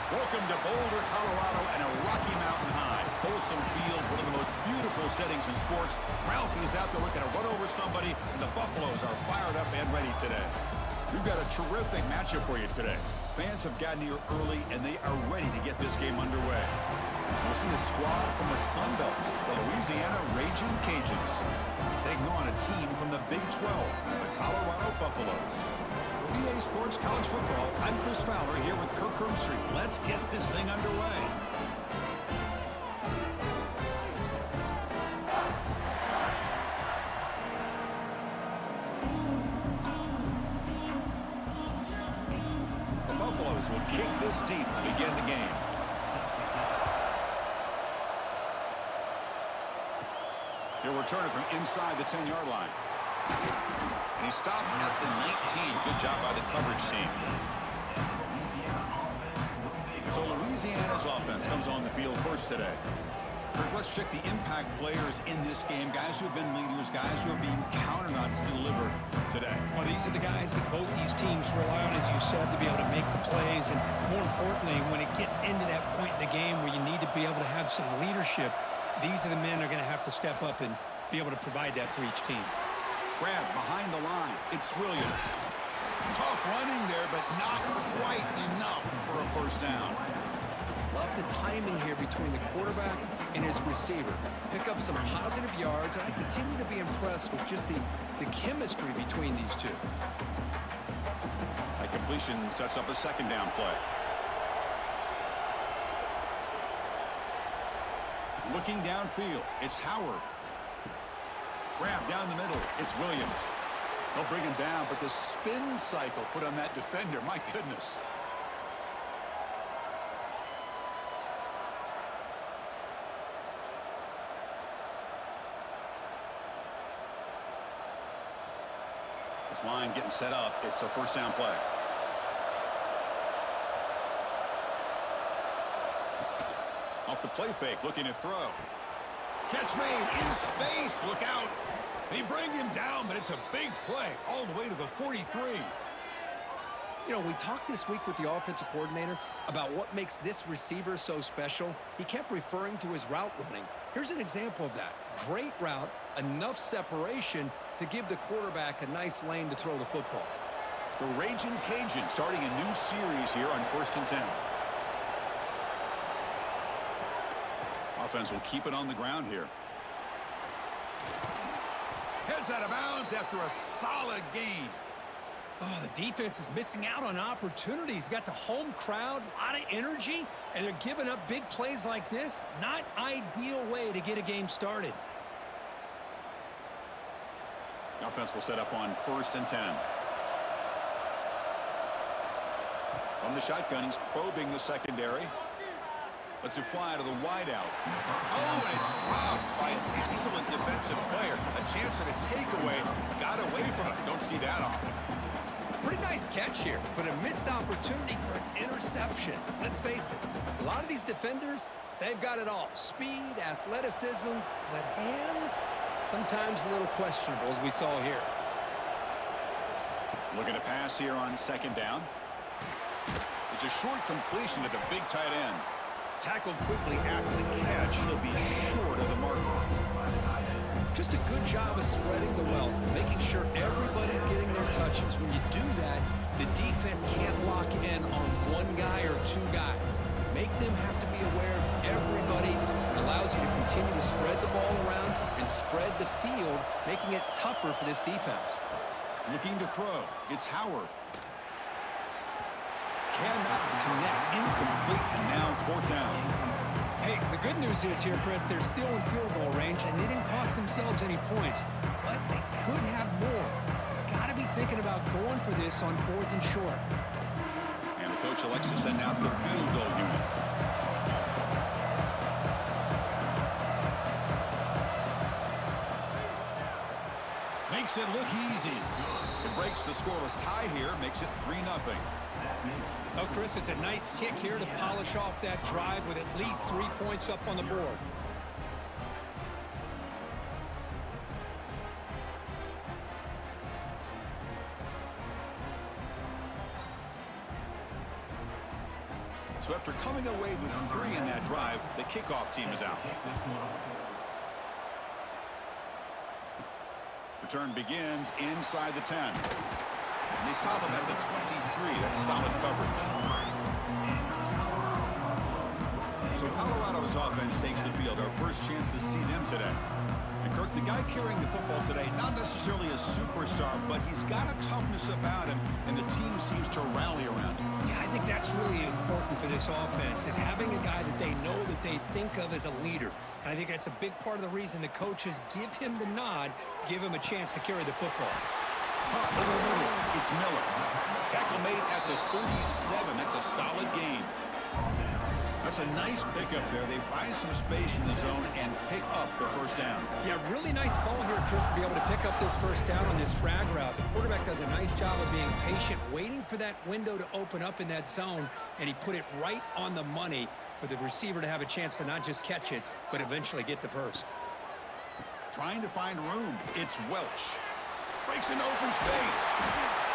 Welcome to Boulder, Colorado, and a Rocky Mountain high. Folsom Field, one of the most beautiful settings in sports. Ralphie's out there looking to run over somebody, and the Buffaloes are fired up and ready today. We've got a terrific matchup for you today. Fans have gotten here early, and they are ready to get this game underway. So we'll see a squad from the Sun Belt, the Louisiana Ragin Cajuns, taking on a team from the Big 12, the Colorado Buffaloes. For EA Sports College Football, I'm Chris Fowler here with Kirk Hermstreet. Let's get this thing underway. The Buffaloes will kick this deep to begin the game. He'll return it from inside the 10-yard line. And he stopped at the 19. Good job by the coverage team. So Louisiana's offense comes on the field first today. Let's check the impact players in this game. Guys who have been leaders, guys who are being counted on to deliver today. Well, these are the guys that both these teams rely on, as you said, to be able to make the plays. And more importantly, when it gets into that point in the game where you need to be able to have some leadership, these are the men that are going to have to step up and be able to provide that for each team. Grab behind the line. It's Williams. Tough running there, but not quite enough for a first down. Love the timing here between the quarterback and his receiver. Pick up some positive yards, and I continue to be impressed with just the chemistry between these two. A completion sets up a second down play. Looking downfield, it's Howard. Grab down the middle, it's Williams. They'll bring him down, but the spin cycle put on that defender, my goodness. This line getting set up, it's a first down play. Off the play fake, looking to throw. Catch made in space, look out. They bring him down, but it's a big play all the way to the 43. You know, we talked this week with the offensive coordinator about what makes this receiver so special. He kept referring to his route running. Here's an example of that. Great route, enough separation to give the quarterback a nice lane to throw the football. The Ragin Cajuns starting a new series here on 1st and 10. Offense will keep it on the ground here. Heads out of bounds after a solid gain. Oh, the defense is missing out on opportunities. Got the home crowd, a lot of energy, and they're giving up big plays like this. Not ideal way to get a game started. Offense will set up on 1st and 10. From the shotgun, he's probing the secondary. Lets it fly to the wideout. Oh, and it's dropped by an excellent defensive player. A chance at a takeaway. Got away from it. Don't see that often. Pretty nice catch here, but a missed opportunity for an interception. Let's face it, a lot of these defenders, they've got it all. Speed, athleticism, but hands, sometimes a little questionable, as we saw here. Looking to pass here on 2nd down. It's a short completion to the big tight end. Tackled quickly after the catch. He'll be short of the marker. Just a good job of spreading the wealth, making sure everybody's getting their touches. When you do that, the defense can't lock in on one guy or two guys. Make them have to be aware of everybody. It allows you to continue to spread the ball around and spread the field, making it tougher for this defense. Looking to throw. It's Howard. Cannot connect. Incomplete, and now 4th down. Hey, the good news is here, Chris, they're still in field goal range, and they didn't cost themselves any points, but they could have more. Got to be thinking about going for this on 4th and short. And the coach elects to send out the field goal unit. Makes it look easy. It breaks the scoreless tie here, makes it 3-0. Oh, Chris, it's a nice kick here to polish off that drive with at least 3 points up on the board. So after coming away with 3 in that drive, the kickoff team is out. Return begins inside the 10. And they stop him at the 23. That's solid coverage. So Colorado's offense takes the field. Our first chance to see them today. And Kirk, the guy carrying the football today, not necessarily a superstar, but he's got a toughness about him, and the team seems to rally around him. Yeah, I think that's really important for this offense, is having a guy that they know, that they think of as a leader. And I think that's a big part of the reason the coaches give him the nod to give him a chance to carry the football. Over the middle, it's Miller. Tackle made at the 37. That's a solid gain. That's a nice pickup there. They find some space in the zone and pick up the first down. Yeah, really nice call here, Chris, to be able to pick up this first down on this drag route. The quarterback does a nice job of being patient, waiting for that window to open up in that zone, and he put it right on the money for the receiver to have a chance to not just catch it, but eventually get the first. Trying to find room. It's Welch. Breaks into open space.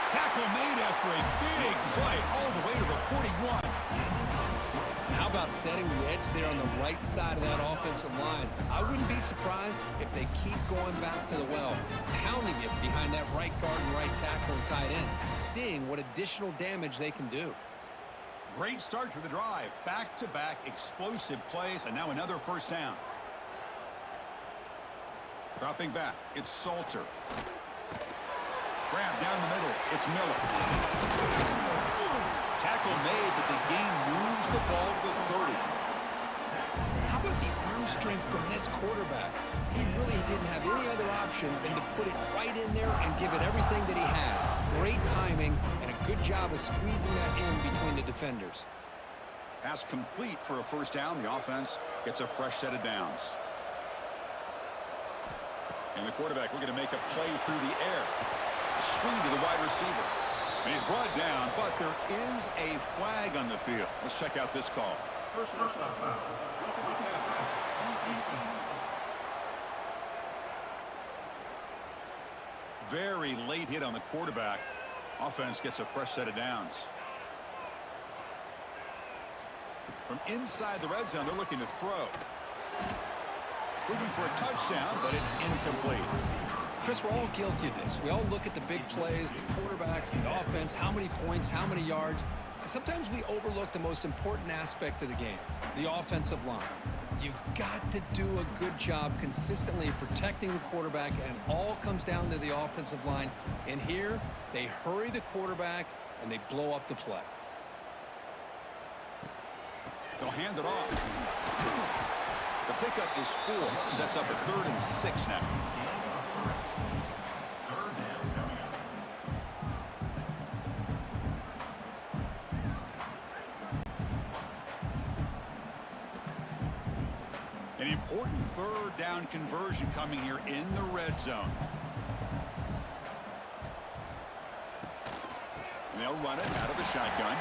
Tackle made after a big play all the way to the 41. How about setting the edge there on the right side of that offensive line? I wouldn't be surprised if they keep going back to the well, pounding it behind that right guard and right tackle and tight end, seeing what additional damage they can do. Great start to the drive. Back-to-back explosive plays, and now another first down. Dropping back, it's Salter. Grab down the middle, it's Miller. Tackle made, but the game moves the ball to 30. How about the arm strength from this quarterback? He really didn't have any other option than to put it right in there and give it everything that he had. Great timing and a good job of squeezing that in between the defenders. Pass complete for a first down. The offense gets a fresh set of downs. And the quarterback looking to make a play through the air. Screen to the wide receiver. And he's brought down, but there is a flag on the field. Let's check out this call. Very late hit on the quarterback. Offense gets a fresh set of downs. From inside the red zone, they're looking to throw. Looking for a touchdown, but it's incomplete. Chris, we're all guilty of this. We all look at the big plays, the quarterbacks, the offense, how many points, how many yards. And sometimes we overlook the most important aspect of the game, the offensive line. You've got to do a good job consistently protecting the quarterback, and all comes down to the offensive line. And here, they hurry the quarterback, and they blow up the play. They'll hand it off. The pickup is 4. Sets up a 3rd and 6 now. An important 3rd down conversion coming here in the red zone. And they'll run it out of the shotgun.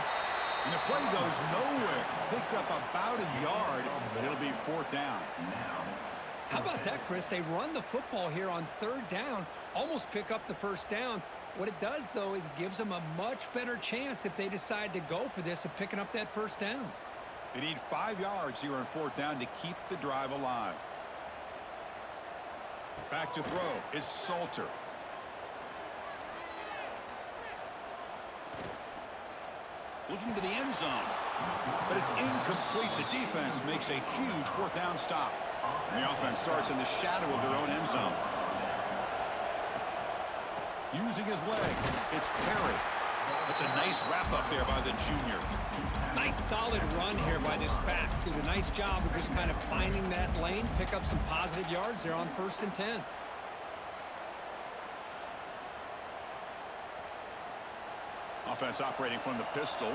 And the play goes nowhere. Picked up about a yard, but it'll be 4th down. How about that, Chris? They run the football here on 3rd down, almost pick up the first down. What it does, though, is gives them a much better chance if they decide to go for this of picking up that first down. They need 5 yards here on 4th down to keep the drive alive. Back to throw. It's Salter. Looking to the end zone. But it's incomplete. The defense makes a huge 4th down stop. And the offense starts in the shadow of their own end zone. Using his legs. It's Perry. That's a nice wrap up there by the junior. Nice solid run here by this back. Did a nice job of just kind of finding that lane, pick up some positive yards there on 1st and 10. Offense operating from the pistol.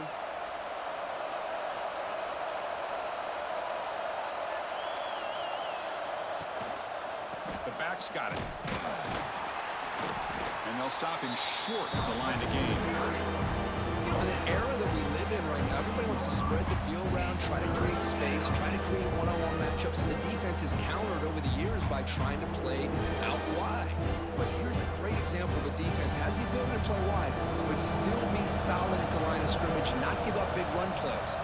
The back's got it. And they'll stop him short of the line to gain. You know, in the era that we live in right now, everybody wants to spread the field around, try to create space, try to create one-on-one matchups, and the defense is countered over the years by trying to play out wide. But here's a great example of a defense has the ability to play wide, but still be solid at the line of scrimmage, not give up big run plays.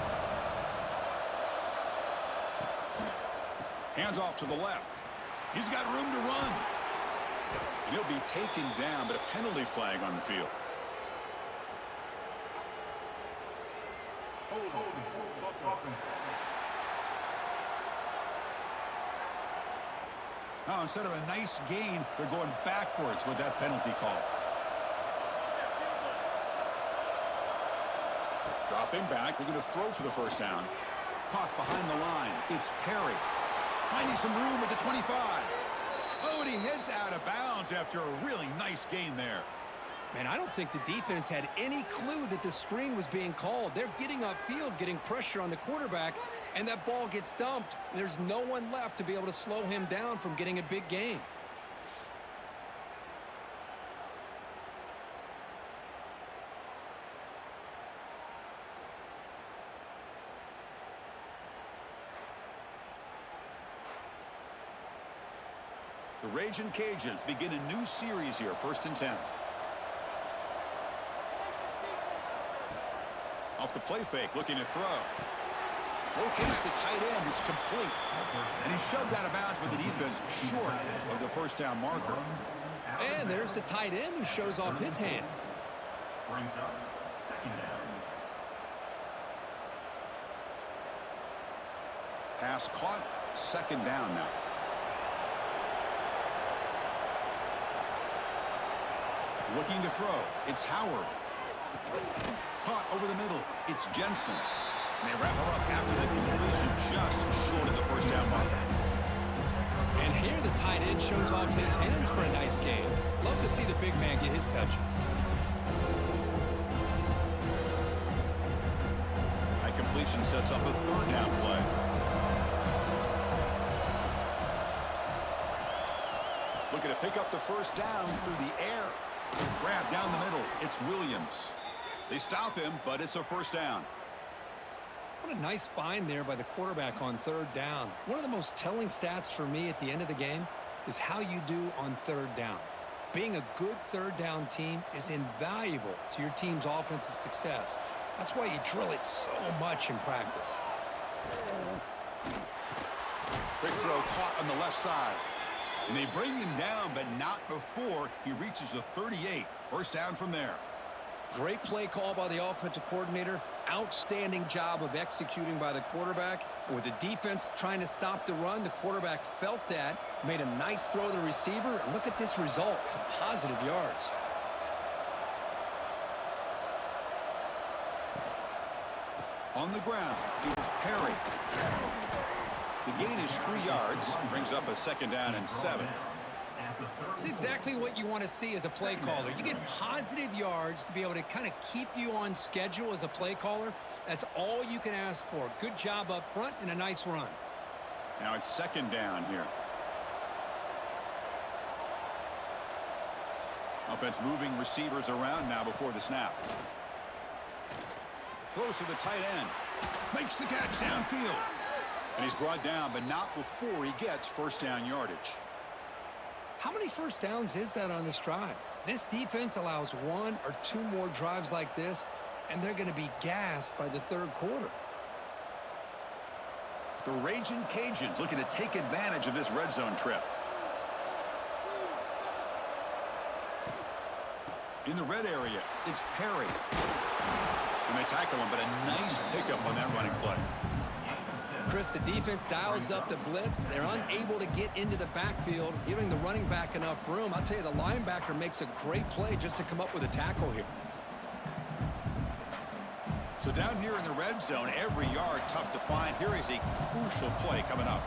Hands off to the left. He's got room to run. And he'll be taken down, but a penalty flag on the field. Now, instead of a nice gain, they're going backwards with that penalty call. Dropping back, looking to throw for the first down. Caught behind the line. It's Perry. Finding some room at the 25. Oh, and he heads out of bounds after a really nice gain there. Man, I don't think the defense had any clue that the screen was being called. They're getting upfield, getting pressure on the quarterback, and that ball gets dumped. There's no one left to be able to slow him down from getting a big gain. The Ragin Cajuns begin a new series here, 1st and 10. Off the play fake, looking to throw. Locates the tight end, it's complete. And he's shoved out of bounds with the defense short of the first down marker. And there's the tight end who shows off his hands. Brings up 2nd down. Pass caught, 2nd down now. Looking to throw, it's Howard. Caught over the middle, it's Jensen. And they wrap him up after the completion just short of the first down marker. And here the tight end shows off his hands for a nice gain. Love to see the big man get his touches. That completion sets up a 3rd down play. Looking to pick up the first down through the air. Grab down the middle. It's Williams. They stop him, but it's a first down. What a nice find there by the quarterback on 3rd down. One of the most telling stats for me at the end of the game is how you do on 3rd down. Being a good 3rd down team is invaluable to your team's offensive success. That's why you drill it so much in practice. Quick throw caught on the left side. And they bring him down, but not before he reaches the 38. First down from there. Great play call by the offensive coordinator. Outstanding job of executing by the quarterback. With the defense trying to stop the run, the quarterback felt that, made a nice throw to the receiver, and look at this result, some positive yards. On the ground, it was Perry. The gain is 3 yards, brings up a 2nd down and 7. It's exactly what you want to see as a play caller. You get positive yards to be able to kind of keep you on schedule as a play caller. That's all you can ask for. Good job up front and a nice run. Now it's 2nd down here. Offense moving receivers around now before the snap. Throws to the tight end. Makes the catch downfield. And he's brought down, but not before he gets first down yardage. How many first downs is that on this drive? This defense allows 1 or 2 more drives like this, and they're going to be gassed by the 3rd quarter. The Ragin Cajuns looking to take advantage of this red zone trip. In the red area, it's Perry. And they tackle him, but a nice pickup on that running play. Chris, the defense dials up the blitz. They're unable to get into the backfield, giving the running back enough room. I'll tell you, the linebacker makes a great play just to come up with a tackle here. So down here in the red zone, every yard tough to find. Here is a crucial play coming up.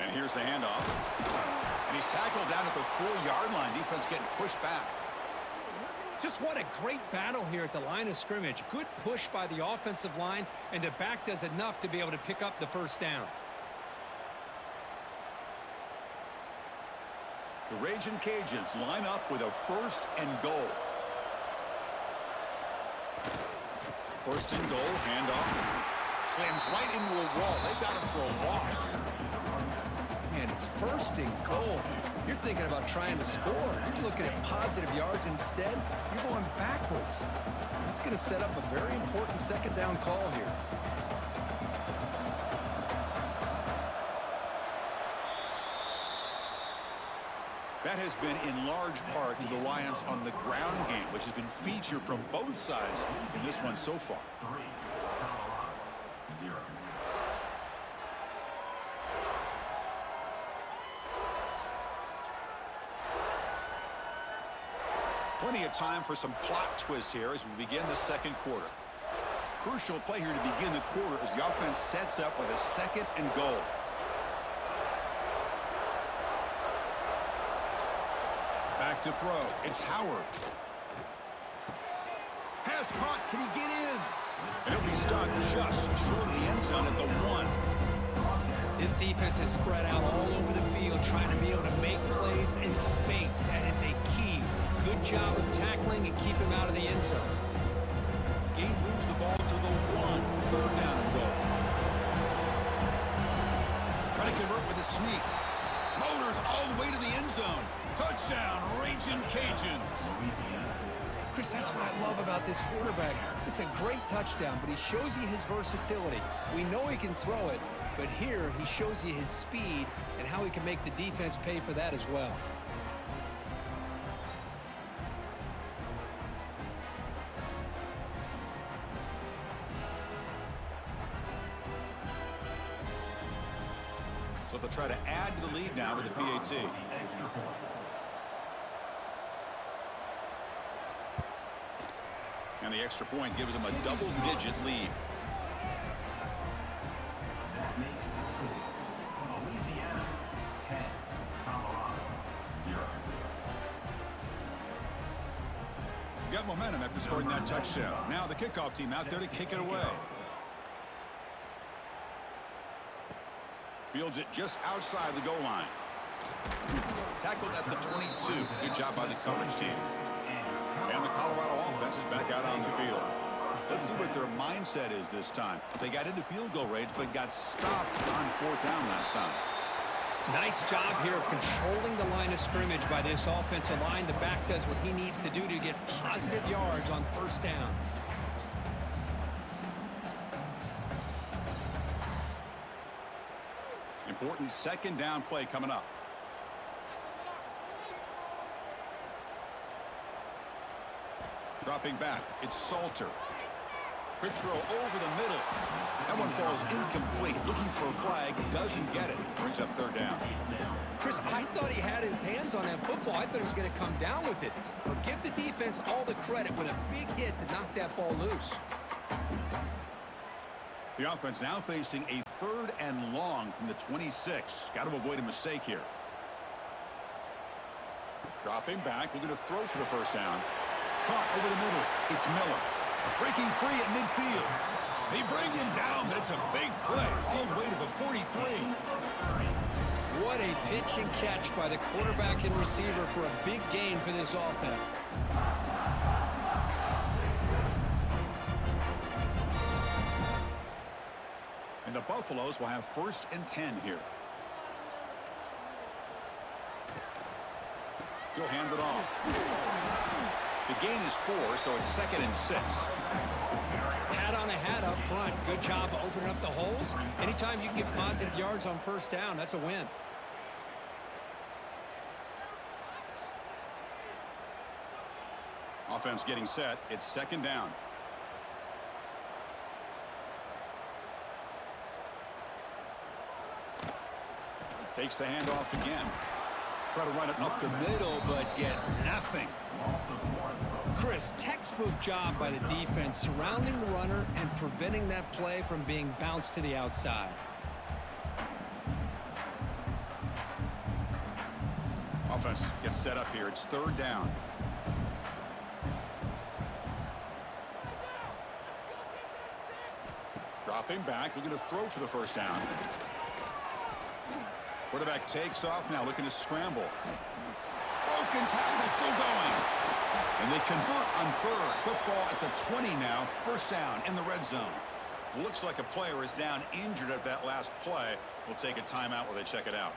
And here's the handoff. And he's tackled down at the 4-yard line. Defense getting pushed back. Just what a great battle here at the line of scrimmage. Good push by the offensive line, and the back does enough to be able to pick up the first down. The Ragin Cajuns line up with a 1st and goal. 1st and goal, handoff. Slams right into a wall. They've got him for a loss. And it's 1st and goal. You're thinking about trying to score. You're looking at positive yards. Instead, you're going backwards. That's going to set up a very important 2nd down call here. That has been in large part to the reliance on the ground game, which has been featured from both sides in this one so far. 3, Colorado, 0. Plenty of time for some plot twists here as we begin the second quarter. Crucial play here to begin the quarter as the offense sets up with a 2nd and goal. Back to throw. It's Howard. Pass caught. Can he get in? And he'll be stopped just short of the end zone at the 1. This defense is spread out all over the field, trying to be able to make plays in space. That is a key. Good job of tackling and keep him out of the end zone. Gain moves the ball to the 1. 3rd down and goal. Trying to convert with a sneak. Motors all the way to the end zone. Touchdown, Ragin Cajuns. Chris, that's what I love about this quarterback. It's a great touchdown, but he shows you his versatility. We know he can throw it, but here he shows you his speed and how he can make the defense pay for that as well. So they'll try to add to the lead now with the PAT. And the extra point gives them a double-digit lead. That makes the score Louisiana 10, Colorado 0. Got momentum after scoring that touchdown. Now the kickoff team out there to kick it away. Fields it just outside the goal line. Tackled at the 22. Good job by the coverage team. And the Colorado offense is back out on the field. Let's see what their mindset is this time. They got into field goal range, but got stopped on 4th down last time. Nice job here of controlling the line of scrimmage by this offensive line. The back does what he needs to do to get positive yards on 1st down. Important 2nd down play coming up. Dropping back, it's Salter. Quick throw over the middle. That one falls incomplete. Looking for a flag, doesn't get it. Brings up 3rd down. Chris, I thought he had his hands on that football. I thought he was going to come down with it. But give the defense all the credit with a big hit to knock that ball loose. The offense now facing a 3rd and long from the 26. Got to avoid a mistake here. Dropping back, looking to throw for the 1st down. Caught over the middle. It's Miller. Breaking free at midfield. They bring him down, but it's a big play all the way to the 43. What a pitch and catch by the quarterback and receiver for a big gain for this offense. And the Buffaloes will have 1st and 10 here. He'll hand it off. The gain is 4, so it's 2nd and 6. Hat on a hat up front. Good job of opening up the holes. Anytime you can get positive yards on 1st down, that's a win. Offense getting set. It's 2nd down. Takes the handoff again. Try to run it up the middle, but get nothing. Chris, textbook job by the defense surrounding the runner and preventing that play from being bounced to the outside. Offense gets set up here. It's 3rd down. Dropping back, looking to throw for the 1st down. Quarterback takes off now, looking to scramble. Broken tackle, still going. And they convert on 3rd. Football at the 20 now. 1st down in the red zone. Looks like a player is down injured at that last play. We'll take a timeout while they check it out.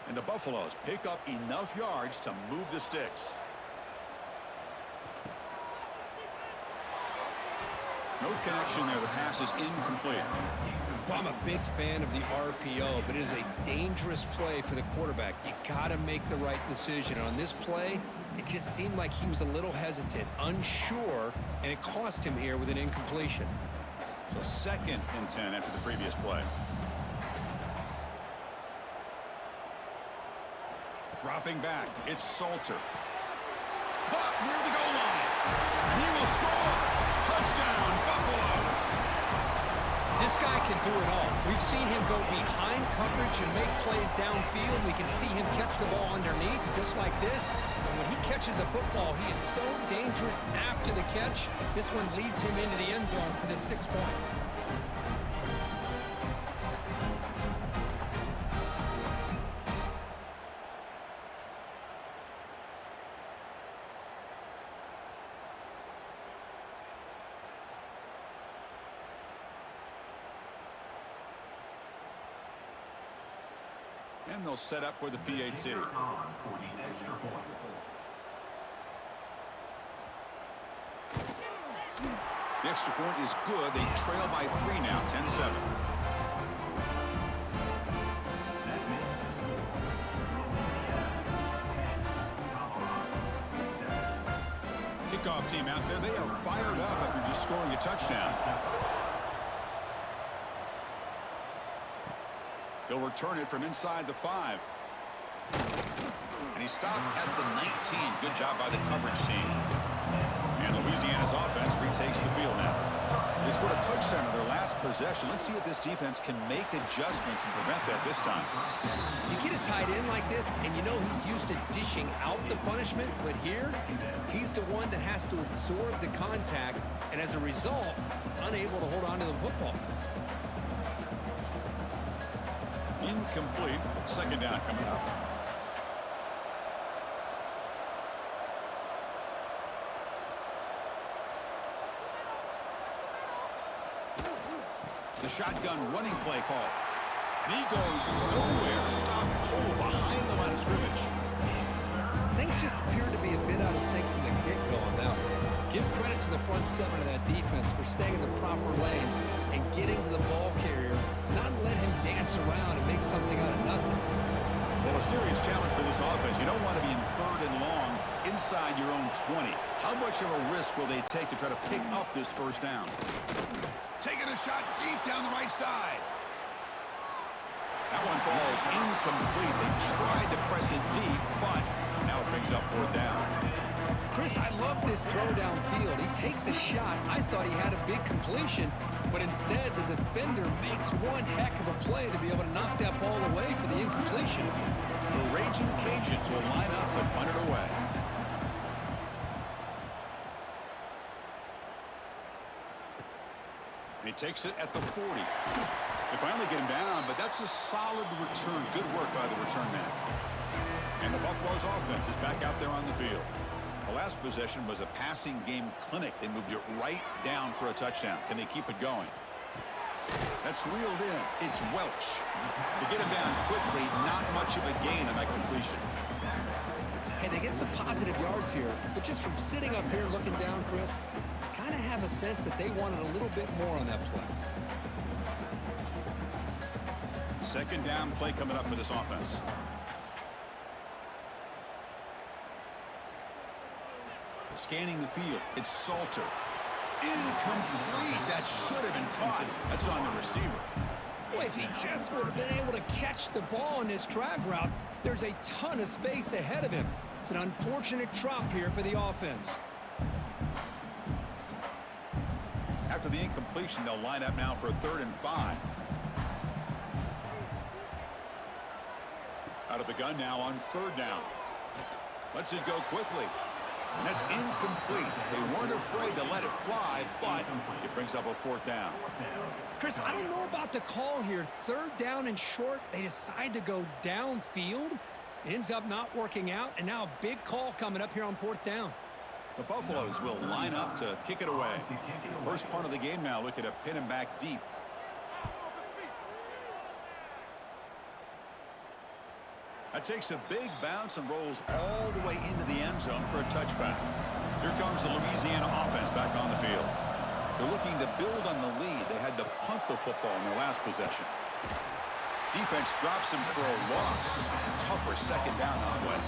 And the Buffaloes pick up enough yards to move the sticks. No connection there. The pass is incomplete. Well, I'm a big fan of the RPO, but it is a dangerous play for the quarterback. You got to make the right decision. On this play, it just seemed like he was a little hesitant, unsure, and it cost him here with an incompletion. So 2nd and 10 after the previous play. Dropping back, it's Salter. Caught near the goal line. And he will score. Touchdown, Buffaloes. This guy can do it all. We've seen him go behind coverage and make plays downfield. We can see him catch the ball underneath, just like this. And when he catches a football, he is so dangerous after the catch. This one leads him into the end zone for the 6 points. And they'll set up for the PAT. For the extra point. The extra point is good. They trail by 3 now, 10-7. That makes the score. Louisiana 10, Colorado 7. Kickoff team out there. They are fired up after just scoring a touchdown. He'll return it from inside the 5. And he stopped at the 19. Good job by the coverage team. And Louisiana's offense retakes the field now. They scored a touchdown on their last possession. Let's see if this defense can make adjustments and prevent that this time. You get a tight end like this, and you know he's used to dishing out the punishment, but here, he's the one that has to absorb the contact, and as a result, he's unable to hold on to the football. Incomplete. 2nd down coming up. The shotgun running play call. And he goes nowhere. Stopped cold behind the line of scrimmage. Things just appear to be a bit out of sync from the get-go on that one. Give credit to the front 7 of that defense for staying in the proper lanes and getting to the ball carrier, not let him dance around and make something out of nothing. Well, a serious challenge for this offense. You don't want to be in 3rd and long inside your own 20. How much of a risk will they take to try to pick up this 1st down? Taking a shot deep down the right side. That one falls incomplete. They tried to press it deep, but now it brings up 4th down. Chris, I love this throw downfield. He takes a shot. I thought he had a big completion, but instead the defender makes one heck of a play to be able to knock that ball away for the incompletion. The Ragin Cajuns will line up to punt it away. And he takes it at the 40. They finally get him down, but that's a solid return. Good work by the return man. And the Buffaloes offense is back out there on the field. The last possession was a passing game clinic. They moved it right down for a touchdown. Can they keep it going? That's reeled in. It's Welch. To get him down quickly, not much of a gain on that completion. And they get some positive yards here, but just from sitting up here looking down, Chris, kind of have a sense that they wanted a little bit more on that play. 2nd down play coming up for this offense. Scanning the field, it's Salter. Incomplete. That should have been caught. That's on the receiver. Boy, if he just would have been able to catch the ball on this drag route, there's a ton of space ahead of him. It's an unfortunate drop here for the offense. After the incompletion, they'll line up now for a 3rd and 5. Out of the gun now on 3rd down. Lets it go quickly. And that's incomplete. They weren't afraid to let it fly, but it brings up a 4th down. Chris, I don't know about the call here. 3rd down and short. They decide to go downfield. Ends up not working out, and now a big call coming up here on 4th down. The Buffaloes will line up to kick it away. First punt of the game now. Look at a pin him back deep. That takes a big bounce and rolls all the way into the end zone for a touchback. Here comes the Louisiana offense back on the field. They're looking to build on the lead. They had to punt the football in their last possession. Defense drops him for a loss. Tougher second down on the way.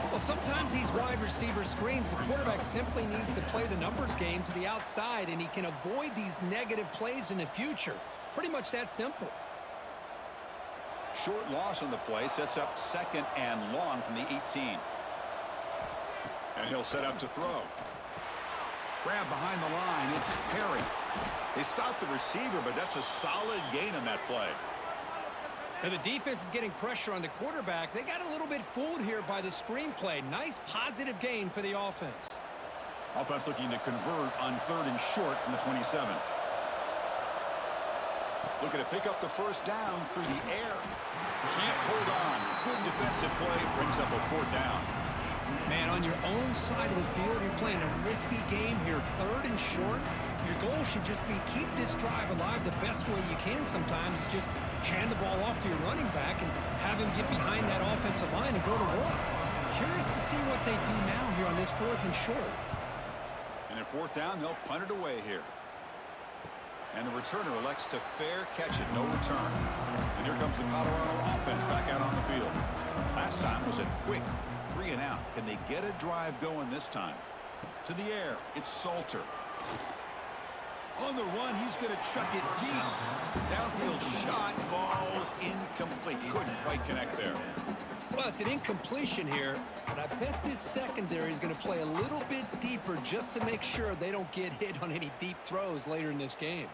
Well, sometimes these wide receiver screens, the quarterback simply needs to play the numbers game to the outside, and he can avoid these negative plays in the future. Pretty much that simple. Short loss on the play sets up second and long from the 18. And he'll set up to throw. Grab behind the line. It's Perry. They stopped the receiver, but that's a solid gain on that play. And the defense is getting pressure on the quarterback. They got a little bit fooled here by the screenplay. Nice positive gain for the offense. Offense looking to convert on 3rd and short from the 27. Looking to pick up the first down through the air. Can't hold on. Good defensive play. Brings up a 4th down. Man, on your own side of the field, you're playing a risky game here. 3rd and short. Your goal should just be keep this drive alive the best way you can sometimes. Just hand the ball off to your running back and have him get behind that offensive line and go to work. Curious to see what they do now here on this 4th and short. And at 4th down, they'll punt it away here. And the returner elects to fair catch it, no return. And here comes the Colorado offense back out on the field. Last time was a quick 3 and out. Can they get a drive going this time? To the air, it's Salter. On the run, he's going to chuck it deep. Downfield shot, ball's incomplete. Couldn't quite connect there. Well, it's an incompletion here, but I bet this secondary is going to play a little bit deeper just to make sure they don't get hit on any deep throws later in this game.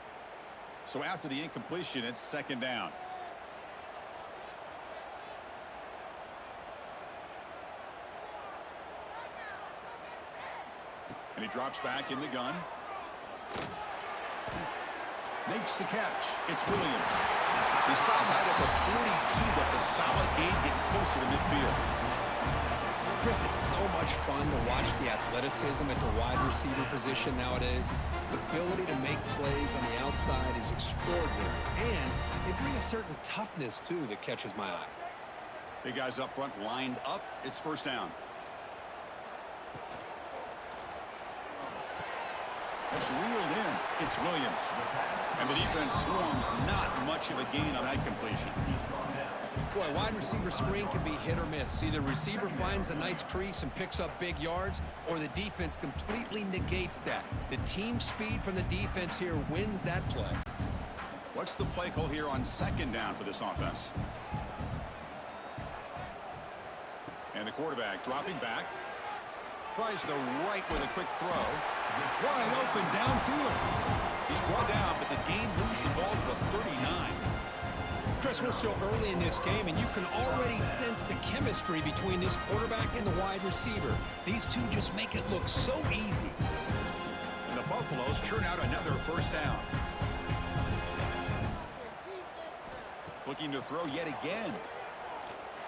So after the incompletion, it's 2nd down. And he drops back in the gun. Makes the catch. It's Williams. He stopped right at the 42. That's a solid gain, getting closer to midfield. Chris, it's so much fun to watch the athleticism at the wide receiver position nowadays. The ability to make plays on the outside is extraordinary. And they bring a certain toughness, too, that catches my eye. Big guys up front lined up. It's 1st down. It's reeled in. It's Williams. And the defense swarms. Not much of a gain on that completion. Boy, wide receiver screen can be hit or miss. Either receiver finds a nice crease and picks up big yards, or the defense completely negates that. The team speed from the defense here wins that play. What's the play call here on 2nd down for this offense? And the quarterback dropping back. Tries the right with a quick throw. Wide open downfield. He's brought down, but the game moves the ball to the 39. Chris, we're still early in this game, and you can already sense the chemistry between this quarterback and the wide receiver. These two just make it look so easy. And the Buffaloes churn out another 1st down. Looking to throw yet again.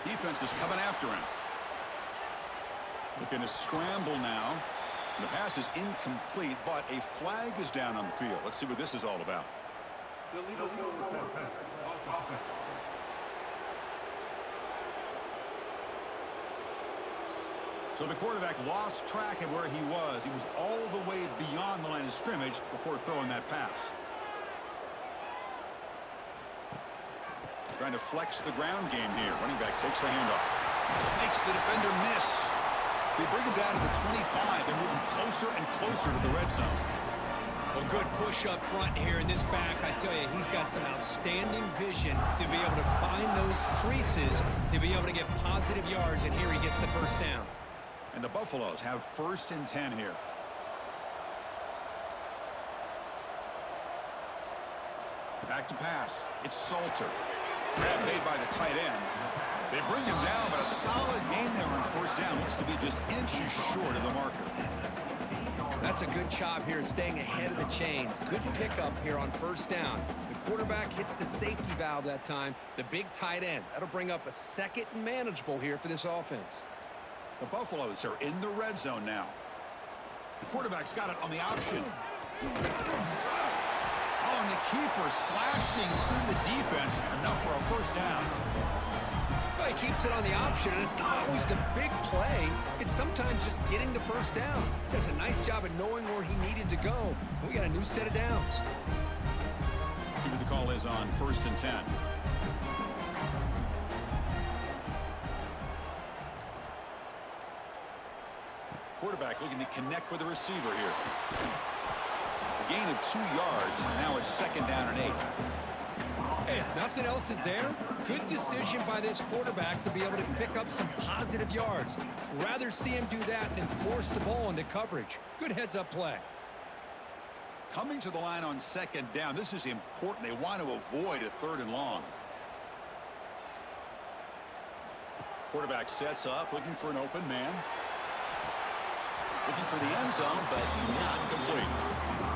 Defense is coming after him. Looking to scramble now. The pass is incomplete, but a flag is down on the field. Let's see what this is all about. So the quarterback lost track of where he was. He was all the way beyond the line of scrimmage before throwing that pass. Trying to flex the ground game here. Running back takes the handoff. Makes the defender miss. They bring him down to the 25. They're moving closer and closer to the red zone. A good push up front here in this back. I tell you, he's got some outstanding vision to be able to find those creases, to be able to get positive yards, and here he gets the 1st down. And the Buffaloes have 1st and 10 here. Back to pass. It's Salter. Grab made by the tight end. They bring him down, but a solid gain there on 1st down. Looks to be just inches short of the marker. That's a good job here, staying ahead of the chains. Good pickup here on 1st down. The quarterback hits the safety valve that time. The big tight end. That'll bring up a 2nd and manageable here for this offense. The Buffaloes are in the red zone now. The quarterback's got it on the option. Oh, and the keeper slashing through the defense. Enough for a 1st down. Well, he keeps it on the option, and it's not always the big play. It's sometimes just getting the first down. He does a nice job of knowing where he needed to go. We got a new set of downs. See what the call is on 1st and 10. Quarterback looking to connect with the receiver here. A gain of 2 yards. Now it's 2nd down and 8. Hey, if nothing else is there, good decision by this quarterback to be able to pick up some positive yards. Rather see him do that than force the ball into coverage. Good heads-up play. Coming to the line on 2nd down. This is important. They want to avoid a 3rd and long. Quarterback sets up, looking for an open man. Looking for the end zone, but not complete.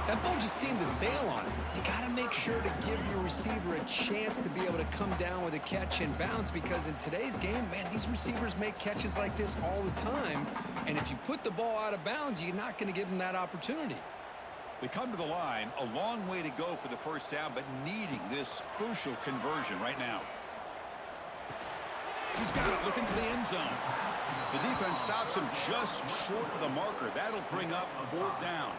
That ball just seemed to sail on it. You got to make sure to give your receiver a chance to be able to come down with a catch and bounce, because in today's game, man, these receivers make catches like this all the time. And if you put the ball out of bounds, you're not going to give them that opportunity. They come to the line, a long way to go for the 1st down, but needing this crucial conversion right now. He's got it, looking for the end zone. The defense stops him just short of the marker. That'll bring up 4th down.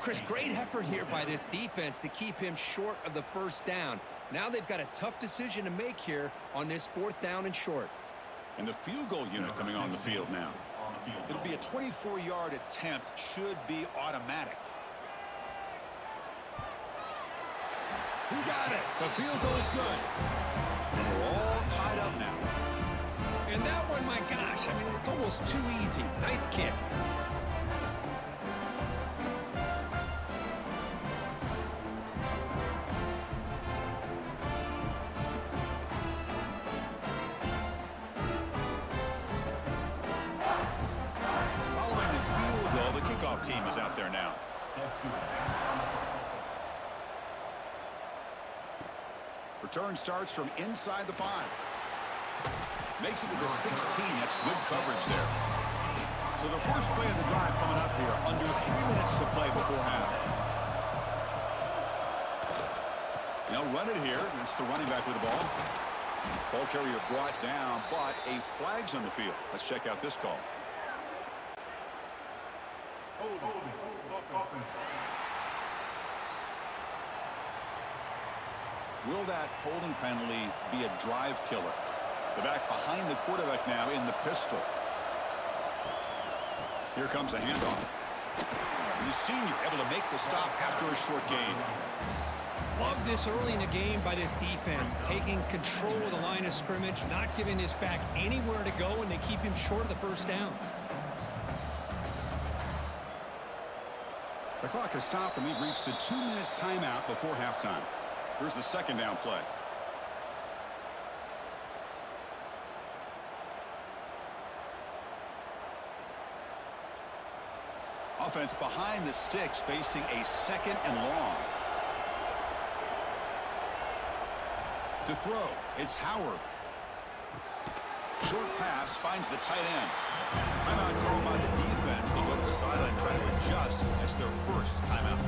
Chris, great effort here by this defense to keep him short of the 1st down. Now they've got a tough decision to make here on this 4th down and short. And the field goal unit coming on the field now. It'll be a 24-yard attempt, should be automatic. He got it. The field goal is good. And we're all tied up now. And that one, my gosh, I mean, it's almost too easy. Nice kick. Following the field goal, the kickoff team is out there now. Return starts from inside the 5. Makes it to the 16. That's good coverage there. So the first play of the drive coming up here. Under 3 minutes to play before half. They'll run it here. It's the running back with the ball. Ball carrier brought down, but a flag's on the field. Let's check out this call. Will that holding penalty be a drive killer? The back behind the quarterback now in the pistol. Here comes the handoff. And the senior able to make the stop after a short gain. Love this early in the game by this defense, taking control of the line of scrimmage, not giving this back anywhere to go, and they keep him short of the 1st down. The clock has stopped, and we've reached the 2-minute timeout before halftime. Here's the 2nd down play. Offense behind the sticks, facing a 2nd and long. To throw, it's Howard. Short pass finds the tight end. Timeout called by the defense. They'll go to the sideline, try to adjust. That's their first timeout.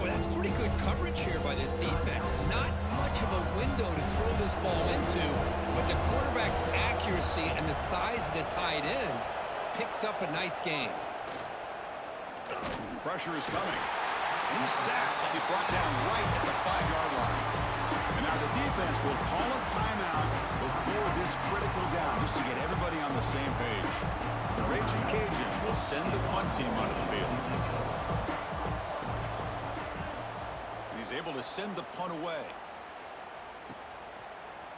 Well, that's pretty good coverage here by this defense. Not much of a window to throw this ball into, but the quarterback's accuracy and the size of the tight end picks up a nice gain. Pressure is coming. He's sacked. He'll be brought down right at the 5-yard line. And now the defense will call a timeout before this critical down, just to get everybody on the same page. The Ragin Cajuns will send the punt team onto the field. And he's able to send the punt away.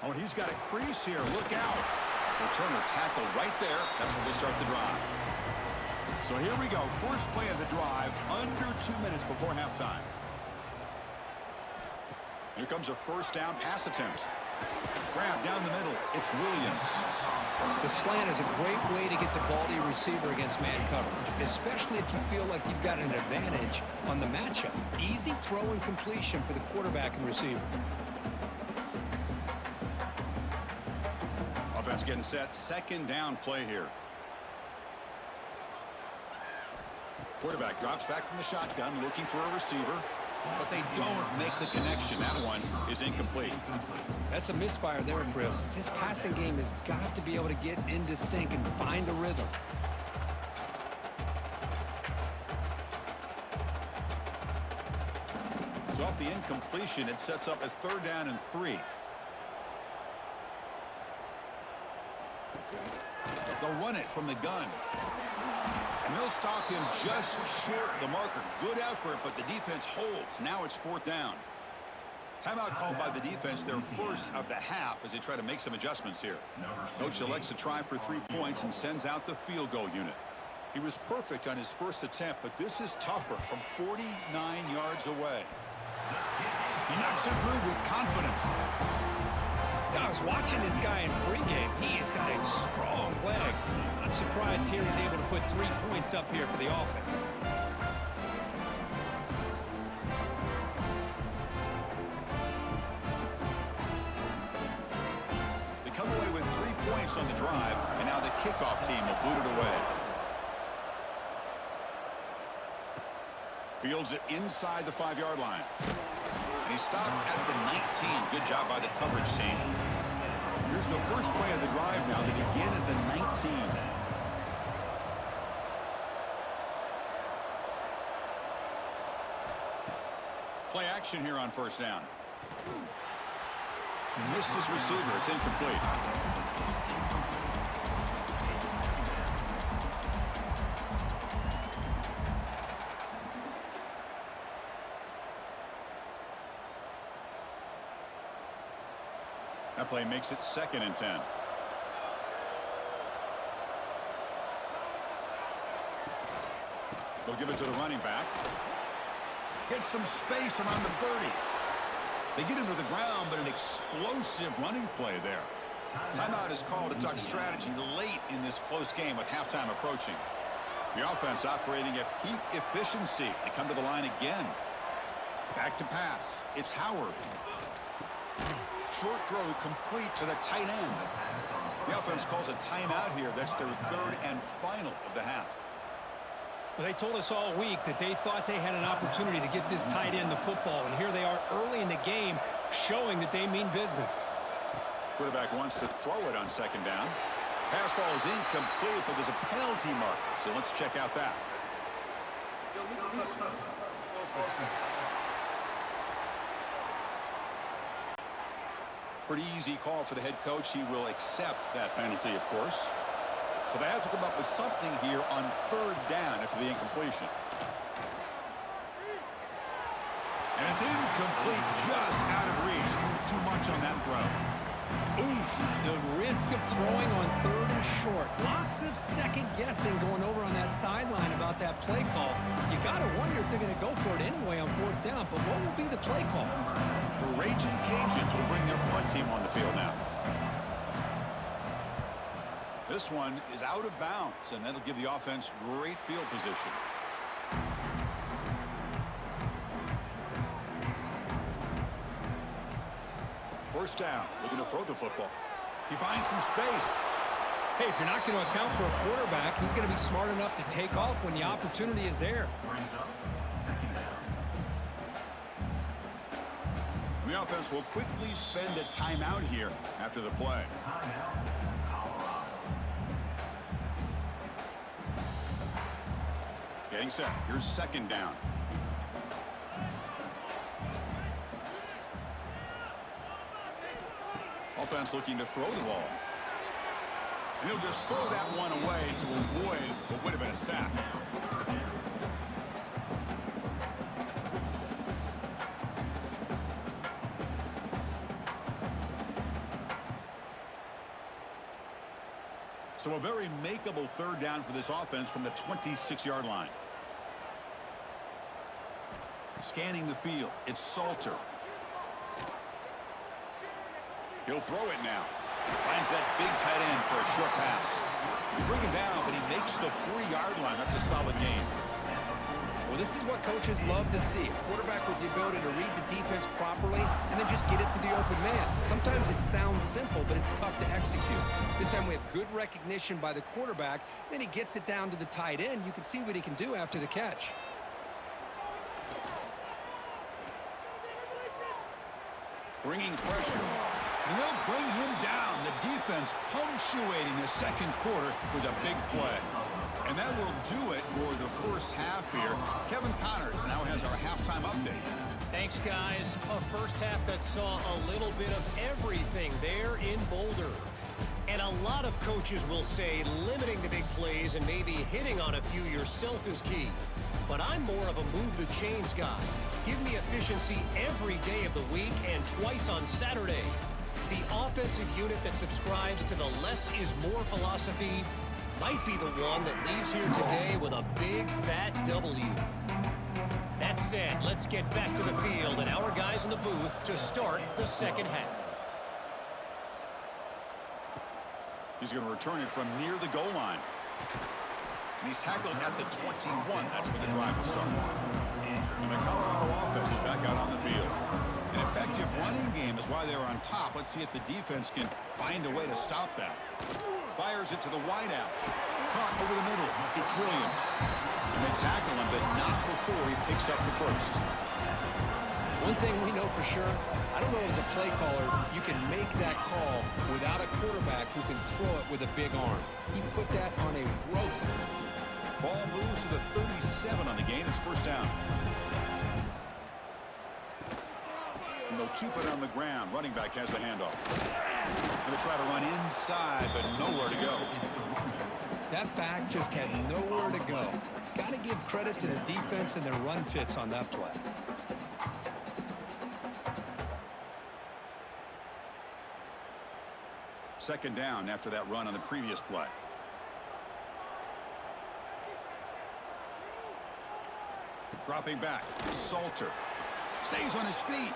Oh, and he's got a crease here. Look out. Returner tackle right there. That's where they start the drive. So here we go. First play of the drive, under 2 minutes before halftime. Here comes a 1st down pass attempt. Grab down the middle. It's Williams. The slant is a great way to get the ball to your receiver against man coverage, especially if you feel like you've got an advantage on the matchup. Easy throw and completion for the quarterback and receiver. Offense getting set. 2nd down play here. Quarterback drops back from the shotgun, looking for a receiver. but they don't make the connection. That one is incomplete. That's a misfire there, Chris. This passing game has got to be able to get into sync and find a rhythm. So off the incompletion, it sets up a 3rd down and 3. They'll run it from the gun. And they'll stop him just short of the marker. Good effort, but the defense holds. Now it's 4th down. Timeout called by the defense, their first of the half, as they try to make some adjustments here. Coach elects to try for 3 points and sends out the field goal unit. He was perfect on his first attempt, but this is tougher from 49 yards away. He knocks it through with confidence. I was watching this guy in pregame. He has got a strong leg. Not surprised here he's able to put 3 points up here for the offense. They come away with 3 points on the drive, and now the kickoff team will boot it away. Fields it inside the 5-yard line. And he stopped at the 19. Good job by the coverage team. Here's the first play of the drive now. They begin at the 19. Play action here on 1st down. Missed his receiver. It's incomplete. That play makes it 2nd and 10. They'll give it to the running back. Gets some space around the 30. They get him to the ground, but an explosive running play there. Timeout is called to talk strategy late in this close game with halftime approaching. The offense operating at peak efficiency. They come to the line again. Back to pass. It's Howard. Short throw complete to the tight end. The offense calls a timeout here. That's their 3rd and final of the half. Well, they told us all week that they thought they had an opportunity to get this tight end the football, and here they are early in the game showing that they mean business. Quarterback wants to throw it on 2nd down. Pass ball is incomplete, but there's a penalty marker, so let's check out that. Pretty easy call for the head coach. He will accept that penalty, of course. So they have to come up with something here on 3rd down after the incompletion. And it's incomplete, just out of reach. Too much on that throw. Oof, the risk of throwing on 3rd and short. Lots of second guessing going over on that sideline about that play call. You got to wonder if they're going to go for it anyway on 4th down, but what will be the play call? The Ragin Cajuns will bring their punt team on the field now. This one is out of bounds, and that'll give the offense great field position. First down, looking to throw the football. He finds some space. Hey, if you're not going to account for a quarterback, he's going to be smart enough to take off when the opportunity is there. The offense will quickly spend a timeout here after the play. Getting set. Here's 2nd down. Offense looking to throw the ball. And he'll just throw that one away to avoid what would have been a sack. So a very makeable 3rd down for this offense from the 26-yard line. Scanning the field, it's Salter. He'll throw it now. Finds that big tight end for a short pass. They bring him down, but he makes the 4-yard line. That's a solid gain. Well, this is what coaches love to see. A quarterback with the ability to read the defense properly and then just get it to the open man. Sometimes it sounds simple, but it's tough to execute. This time we have good recognition by the quarterback. Then he gets it down to the tight end. You can see what he can do after the catch. Bringing pressure. And they'll bring him down. The defense punctuating the second quarter with a big play. And that will do it for the first half here. Kevin Connors now has our halftime update. Thanks, guys. A first half that saw a little bit of everything there in Boulder. And a lot of coaches will say limiting the big plays and maybe hitting on a few yourself is key. But I'm more of a move the chains guy. Give me efficiency every day of the week and twice on Saturday. The offensive unit that subscribes to the less is more philosophy might be the one that leaves here today with a big fat W. That said, let's get back to the field and our guys in the booth to start the second half. He's going to return it from near the goal line. And he's tackled at the 21. That's where the drive will start. And the Colorado offense is back out on the field. An effective running game is why they're on top. Let's see if the defense can find a way to stop that. Fires it to the wideout. Caught over the middle. It's Williams. And they tackle him, but not before he picks up the first. One thing we know for sure, I don't know as a play caller, you can make that call without a quarterback who can throw it with a big arm. He put that on a rope. Ball moves to the 37 on the gain. It's first down. And they'll keep it on the ground. Running back has the handoff. Going to try to run inside, but nowhere to go. That back just had nowhere to go. Got to give credit to the defense and their run fits on that play. Second down after that run on the previous play. Dropping back. It's Salter. Stays on his feet.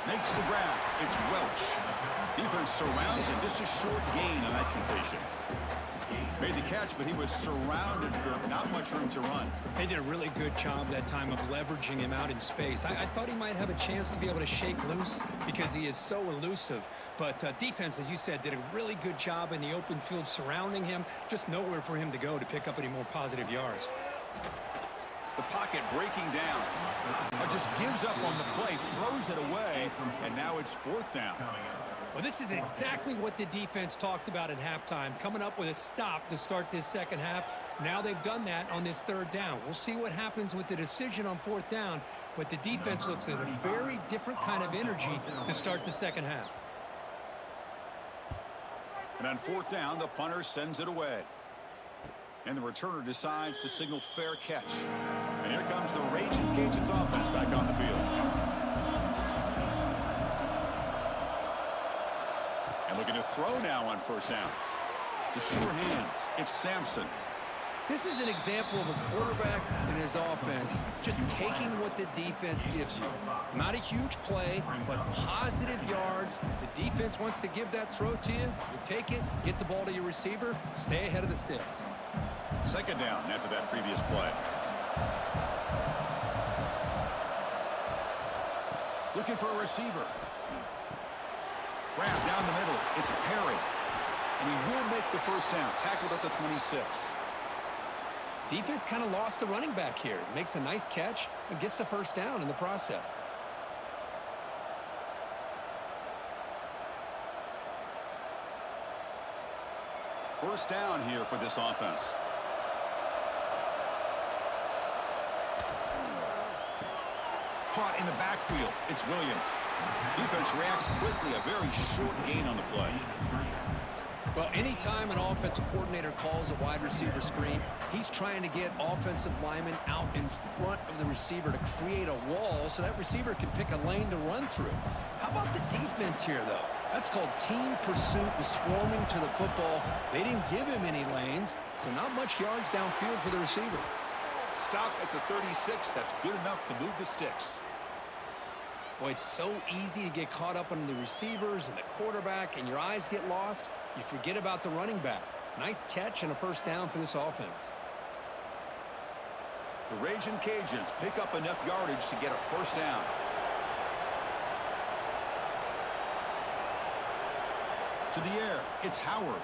Makes the grab. It's Welch. Defense surrounds him. Just a short gain on that completion. Made the catch, but he was surrounded for not much room to run. They did a really good job that time of leveraging him out in space. I thought he might have a chance to be able to shake loose because he is so elusive. But defense, as you said, did a really good job in the open field surrounding him. Just nowhere for him to go to pick up any more positive yards. The pocket breaking down. Just gives up on the play, throws it away, and now it's fourth down. Well, this is exactly what the defense talked about at halftime, coming up with a stop to start this second half. Now they've done that on this third down. We'll see what happens with the decision on fourth down, but the defense looks at a very different kind of energy to start the second half. And on fourth down, the punter sends it away. And the returner decides to signal fair catch. And here comes the Ragin Cajuns offense back on the field. And looking to throw now on first down. The sure hands. It's Sampson. This is an example of a quarterback and his offense just taking what the defense gives you. Not a huge play, but positive yards. The defense wants to give that throw to you. You take it, get the ball to your receiver, stay ahead of the sticks. Second down after that previous play. Looking for a receiver. Grab down the middle. It's Perry. And he will make the first down. Tackled at the 26. Defense kind of lost a running back here. Makes a nice catch and gets the first down in the process. First down here for this offense. Caught in the backfield. It's Williams. Defense reacts quickly. A very short gain on the play. Well, anytime an offensive coordinator calls a wide receiver screen, he's trying to get offensive linemen out in front of the receiver to create a wall so that receiver can pick a lane to run through. How about the defense here, though? That's called team pursuit and swarming to the football. They didn't give him any lanes, so not much yards downfield for the receiver. Stop at the 36. That's good enough to move the sticks. Boy, it's so easy to get caught up on the receivers and the quarterback, and your eyes get lost. You forget about the running back. Nice catch and a first down for this offense. The Ragin Cajuns pick up enough yardage to get a first down. To the air, it's Howard.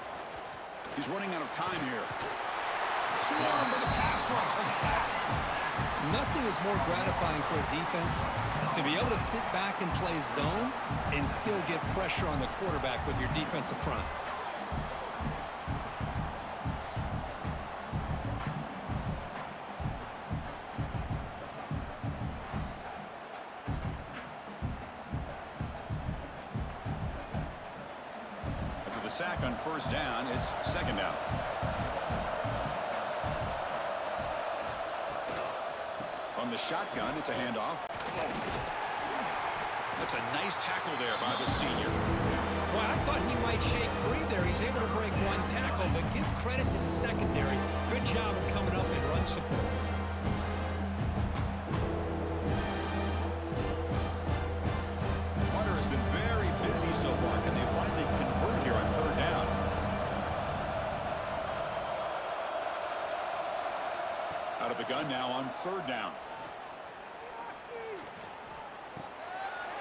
He's running out of time here. Swarmed by the pass rush, a sack. Nothing is more gratifying for a defense to be able to sit back and play zone and still get pressure on the quarterback with your defensive front. After the sack on first down, it's second down. On the shotgun, it's a handoff. That's a nice tackle there by the senior. Well, I thought he might shake free there. He's able to break one tackle, but give credit to the secondary. Good job of coming up and run support. Carter has been very busy so far. Can they finally convert here on third down? Out of the gun now on third down.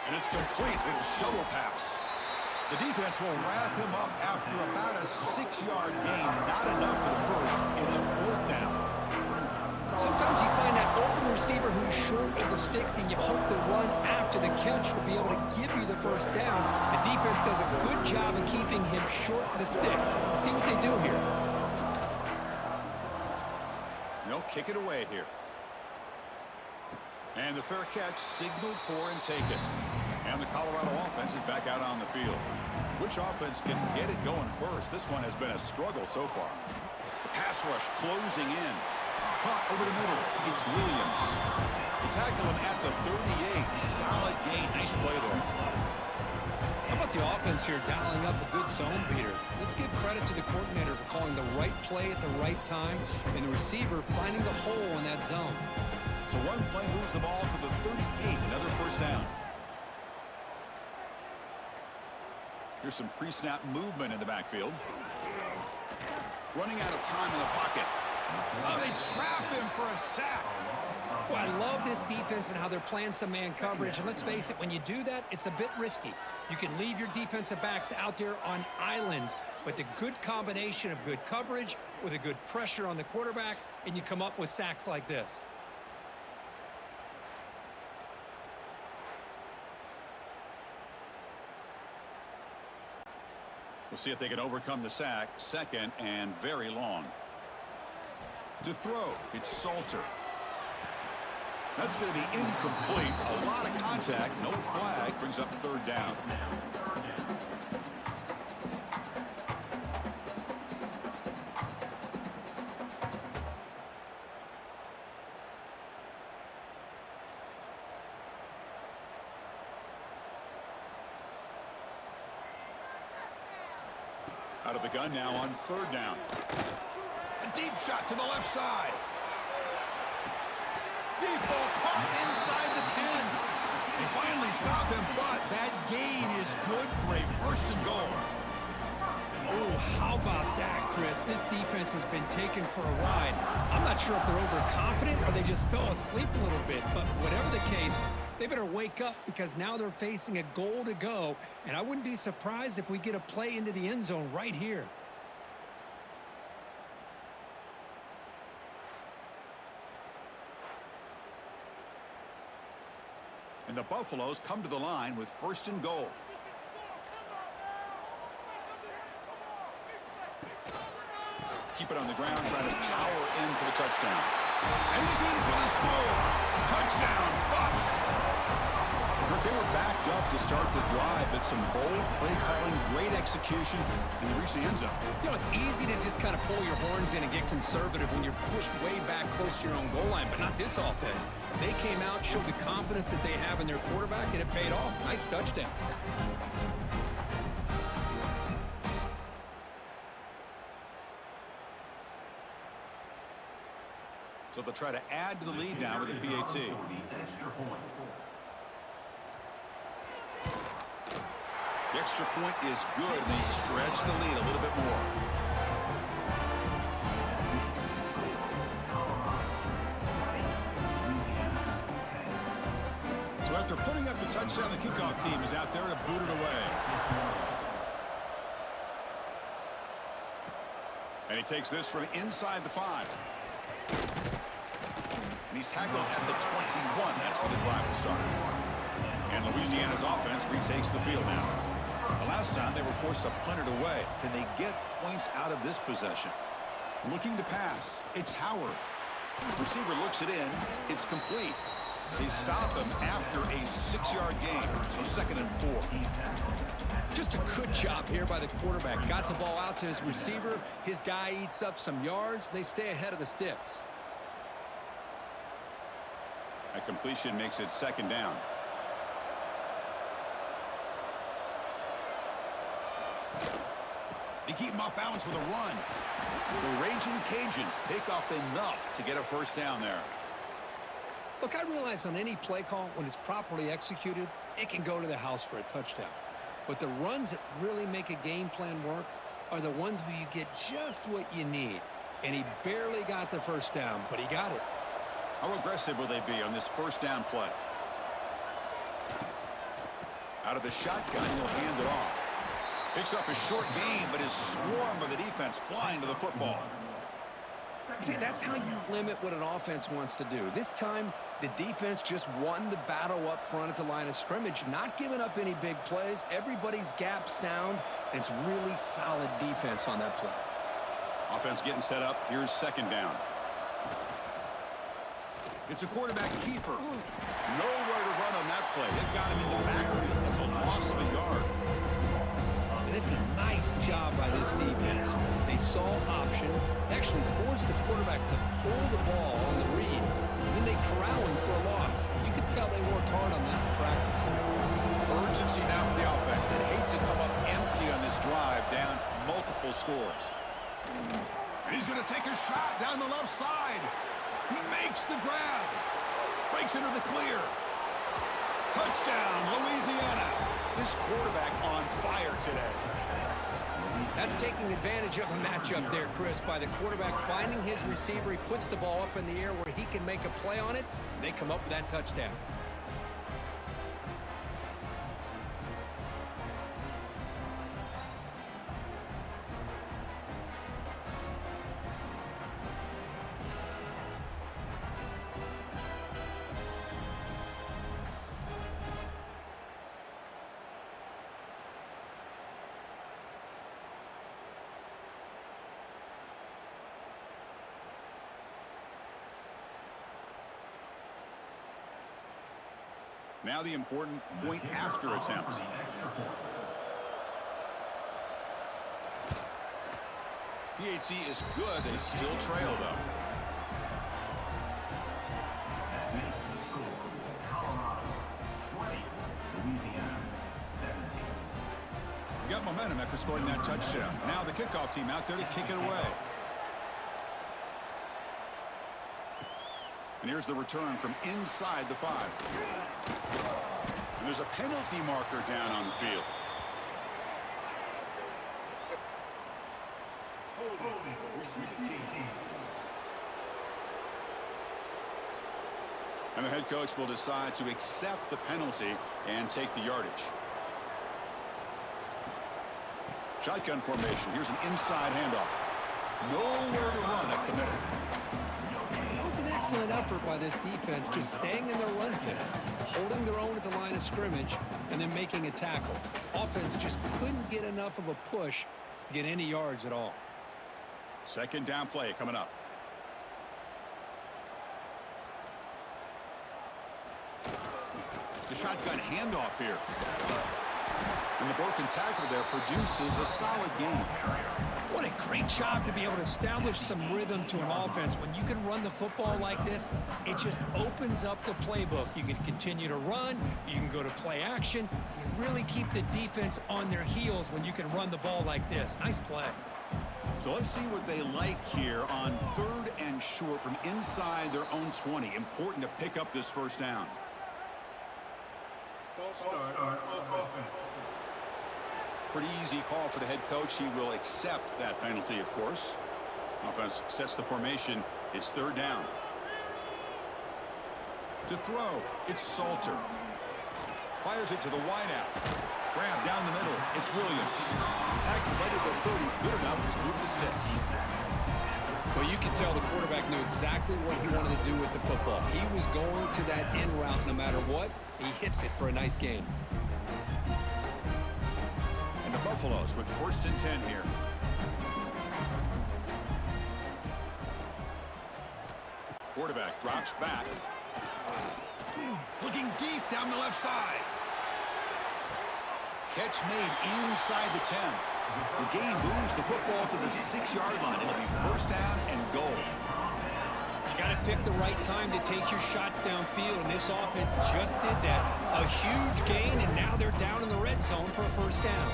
And it's complete with a shovel pass. The defense will wrap him up after about a 6-yard gain. Not enough for the first. It's fourth down. Sometimes you find that open receiver who's short of the sticks, and you hope the run after the catch will be able to give you the first down. The defense does a good job of keeping him short of the sticks. Let's see what they do here. They'll kick it away here. And the fair catch signaled for and taken. And the Colorado offense is back out on the field. Which offense can get it going first? This one has been a struggle so far. The pass rush closing in. Caught over the middle. It's Williams. They tackle him at the 38. Solid gain. Nice play there. How about the offense here dialing up a good zone beater? Let's give credit to the coordinator for calling the right play at the right time and the receiver finding the hole in that zone. So one play moves the ball to the 38. Another first down. Here's some pre-snap movement in the backfield. Running out of time in the pocket. Oh, they trap him for a sack. Well, I love this defense and how they're playing some man coverage. And let's face it, when you do that, it's a bit risky. You can leave your defensive backs out there on islands, but the good combination of good coverage with a good pressure on the quarterback, and you come up with sacks like this. We'll see if they can overcome the sack. Second and very long. To throw, it's Salter. That's going to be incomplete. A lot of contact. No flag. Brings up third down. Out of the gun now on third down. A deep shot to the left side. Deep ball caught inside the 10. They finally stop him, but that gain is good for a first and goal. Oh, how about that, Chris? This defense has been taken for a ride. I'm not sure if they're overconfident or they just fell asleep a little bit, but whatever the case, they better wake up because now they're facing a goal to go, and I wouldn't be surprised if we get a play into the end zone right here. And the Buffaloes come to the line with first and goal. Keep it on the ground, trying to power in for the touchdown. And he's in for the score. Touchdown, Buffs. They were backed up to start the drive, but some bold play calling, great execution, and they reach the end zone. You know, it's easy to just kind of pull your horns in and get conservative when you're pushed way back close to your own goal line, but not this offense. They came out, showed the confidence that they have in their quarterback, and it paid off. Nice touchdown. So they'll try to add to the lead now with a PAT. The extra point is good, and they stretch the lead a little bit more. So after putting up the touchdown, the kickoff team is out there to boot it away. And he takes this from inside the 5. And He's tackled at the 21. That's where the drive will start. And Louisiana's offense retakes the field now. The last time they were forced to punt it away. Can they get points out of this possession? Looking to pass. It's Howard. Receiver looks it in. It's complete. They stop him after a 6-yard gain. So 2nd and 4. Just a good job here by the quarterback. Got the ball out to his receiver. His guy eats up some yards. They stay ahead of the sticks. A completion makes it 2nd down. They keep him off balance with a run. The Ragin Cajuns pick up enough to get a 1st down there. Look, I realize on any play call, when it's properly executed, it can go to the house for a touchdown. But the runs that really make a game plan work are the ones where you get just what you need. And he barely got the 1st down, but he got it. How aggressive will they be on this 1st down play? Out of the shotgun, he'll hand it off. Picks up a short gain, but his swarm of the defense flying to the football. See, that's how you limit what an offense wants to do. This time, the defense just won the battle up front at the line of scrimmage, not giving up any big plays. Everybody's gap sound, and it's really solid defense on that play. Offense getting set up. Here's 2nd down. It's a quarterback keeper. Nowhere to run on that play. They've got him in the backfield. That's a loss of a yard. And it's a nice job by this defense. They saw option, actually forced the quarterback to pull the ball on the read, and then they corral him for a loss. You could tell they worked hard on that in practice. Urgency now for the offense. They'd hate to come up empty on this drive, down multiple scores. And he's going to take a shot down the left side. He makes the grab. Breaks into the clear. Touchdown, Louisiana. This quarterback on fire today. That's taking advantage of a matchup there, Chris, by the quarterback finding his receiver. He puts the ball up in the air where he can make a play on it, and they come up with that touchdown. Now the important point after attempt. PHC is good. They still trail, though. That makes the score Colorado 20, Louisiana 17. Got momentum after scoring that touchdown. Now the kickoff team out there to kick it away. And here's the return from inside the 5. And there's a penalty marker down on the field. And the head coach will decide to accept the penalty and take the yardage. Shotgun formation. Here's an inside handoff. Nowhere to run up the middle. That was an excellent effort by this defense, just staying in their run fits, holding their own at the line of scrimmage, and then making a tackle. Offense just couldn't get enough of a push to get any yards at all. 2nd down play coming up. The shotgun handoff here. And the broken tackle there produces a solid gain. What a great job to be able to establish some rhythm to an offense. When you can run the football like this, it just opens up the playbook. You can continue to run. You can go to play action. You really keep the defense on their heels when you can run the ball like this. Nice play. So let's see what they like here on 3rd and short from inside their own 20. Important to pick up this 1st down. Pretty easy call for the head coach. He will accept that penalty, of course. Offense sets the formation. It's 3rd down. To throw, it's Salter. Fires it to the wideout. Grab down the middle. It's Williams. Tackled right at the 30. Good enough to move the sticks. Well, you can tell the quarterback knew exactly what he wanted to do with the football. He was going to that in route no matter what. He hits it for a nice gain. And the Buffaloes with 1st and 10 here. Quarterback drops back. Looking deep down the left side. Catch made inside the 10. The game moves the football to the 6-yard line. It'll be 1st down and goal. You got to pick the right time to take your shots downfield, and this offense just did that. A huge gain, and now they're down in the red zone for a 1st down.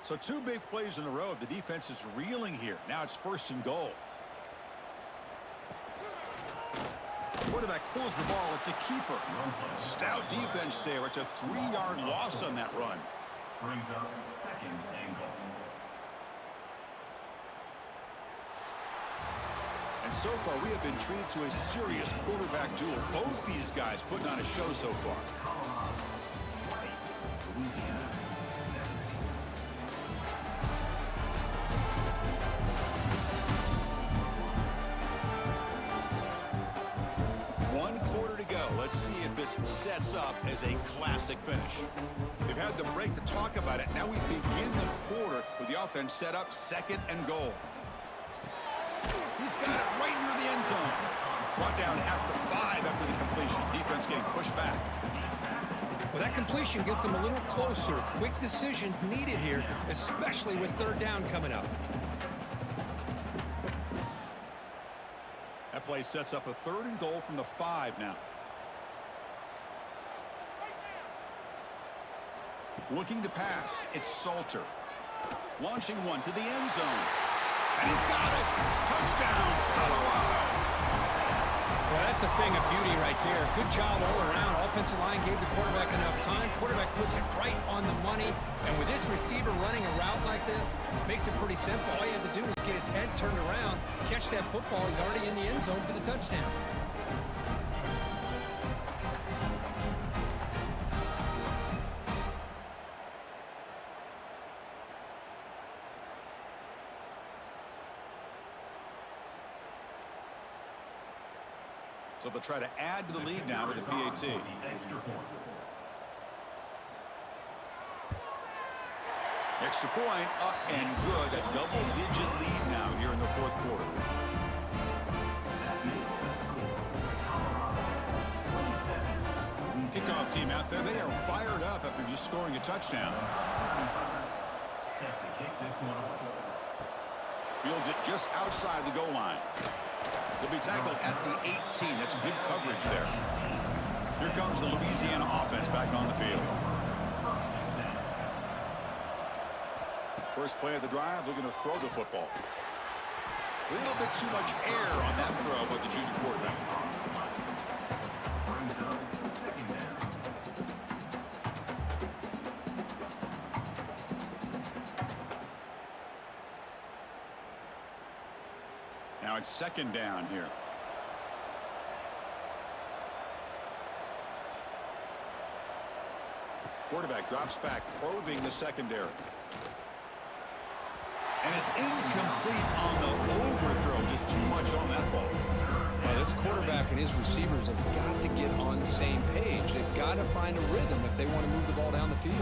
So 2 big plays in a row. The defense is reeling here. Now it's 1st and goal. Quarterback pulls the ball. It's a keeper. Stout defense there. It's a 3-yard loss on that run. Brings up 2nd and goal. And so far, we have been treated to a serious quarterback duel. Both these guys putting on a show so far. Louisiana. Let's see if this sets up as a classic finish. They've had the break to talk about it. Now we begin the quarter with the offense set up 2nd and goal. He's got it right near the end zone. Brought down at the 5 after the completion. Defense getting pushed back. Well, that completion gets them a little closer. Quick decisions needed here, especially with 3rd down coming up. That play sets up a 3rd and goal from the 5 now. Looking to pass, it's Salter. Launching one to the end zone. And he's got it! Touchdown, Colorado! Well, that's a thing of beauty right there. Good job all around. Offensive line gave the quarterback enough time. Quarterback puts it right on the money. And with this receiver running a route like this, makes it pretty simple. All you have to do is get his head turned around, catch that football. He's already in the end zone for the touchdown. So they'll try to add to the lead now with the PAT. Extra point up and good. A double-digit lead now here in the 4th quarter. Kickoff team out there. They are fired up after just scoring a touchdown. Set to kick this one away. Fields it just outside the goal line. He'll be tackled at the 18. That's good coverage there. Here comes the Louisiana offense back on the field. First play of the drive, looking to throw the football. A little bit too much air on that throw by the junior quarterback. Brings up 2nd down. Now it's 2nd down here. Quarterback drops back, probing the secondary. And it's incomplete on the overthrow. Just too much on that ball. Well, this quarterback and his receivers have got to get on the same page. They've got to find a rhythm if they want to move the ball down the field.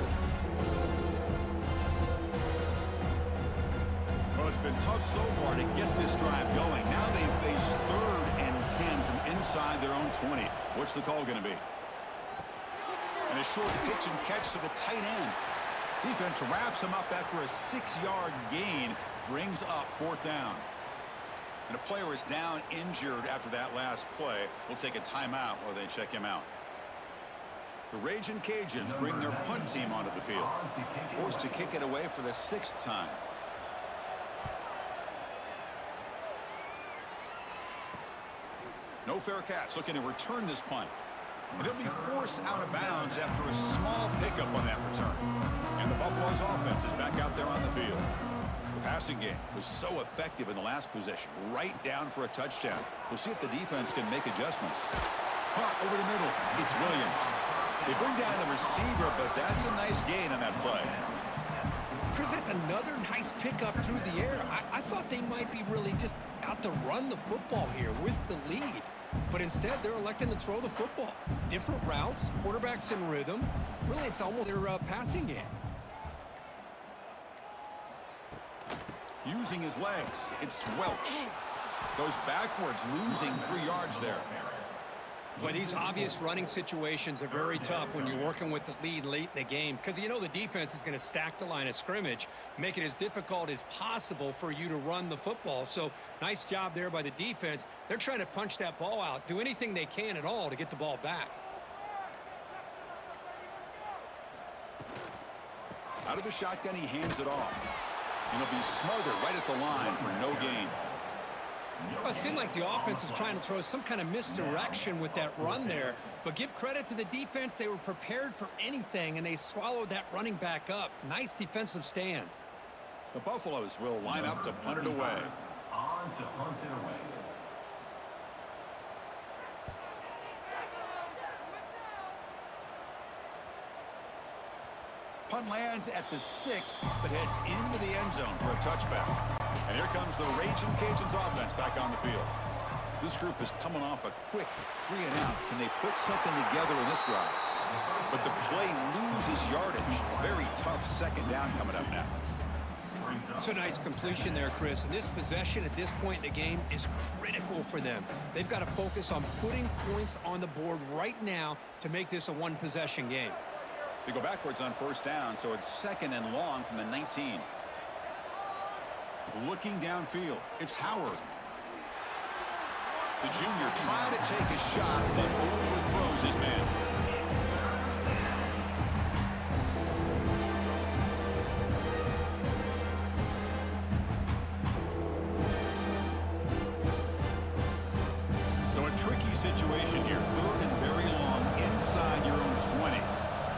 Well, it's been tough so far to get this drive going. Now they face 3rd and 10 from inside their own 20. What's the call going to be? And a short pitch and catch to the tight end. Defense wraps him up after a 6-yard gain. Brings up 4th down. And a player is down injured after that last play. We'll take a timeout while they check him out. The Ragin Cajuns bring their punt team onto the field. Forced to kick it away for the 6th time. No fair catch, looking to return this punt. And it'll be forced out of bounds after a small pickup on that return. And the Buffaloes offense is back out there on the field. The passing game was so effective in the last possession, right down for a touchdown. We'll see if the defense can make adjustments. Caught over the middle. It's Williams. They bring down the receiver, but that's a nice gain on that play. Chris, that's another nice pickup through the air. I thought they might be really just out to run the football here with the lead. But instead, they're electing to throw the football. Different routes, quarterbacks in rhythm. Really, it's almost their passing game. Using his legs, it's Welch. Goes backwards, losing 3 yards there. But these obvious running situations are very tough when you're working with the lead late in the game, because you know the defense is going to stack the line of scrimmage, make it as difficult as possible for you to run the football. So nice job there by the defense. They're trying to punch that ball out, do anything they can at all to get the ball back. Out of the shotgun, he hands it off. And he'll be smothered right at the line for no gain. Well, it seemed like the offense was trying to throw some kind of misdirection with that run there. But give credit to the defense. They were prepared for anything, and they swallowed that running back up. Nice defensive stand. The Buffaloes will line up to punt it away. On to punt it away. Punt lands at the 6, but heads into the end zone for a touchback. And here comes the Ragin Cajuns offense back on the field. This group is coming off a quick 3 and out. Can they put something together in this drive? But the play loses yardage. Very tough second down coming up now. It's a nice completion there, Chris. And this possession at this point in the game is critical for them. They've got to focus on putting points on the board right now to make this a one-possession game. They go backwards on first down, so it's 2nd and long from the 19. Looking downfield, it's Howard. The junior trying to take a shot, but overthrows his man. So a tricky situation here. 3rd and very long inside your own 20.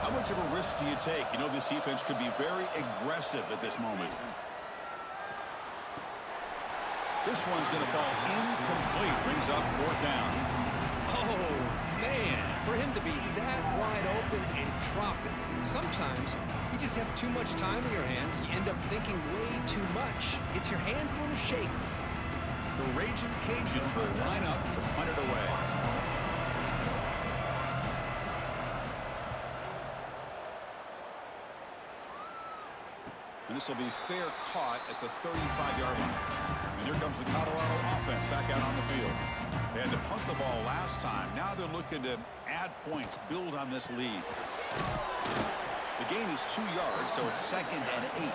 How much of a risk do you take? You know, this defense could be very aggressive at this moment. This one's going to fall incomplete. Brings up 4th down. Oh, man. For him to be that wide open and drop it. Sometimes you just have too much time in your hands. You end up thinking way too much. Get your hands a little shaky. The Ragin Cajuns will line up to punt it away. And this will be fair caught at the 35-yard line. And here comes the Colorado offense back out on the field. They had to punt the ball last time. Now they're looking to add points, build on this lead. The gain is 2 yards, so it's 2nd and 8.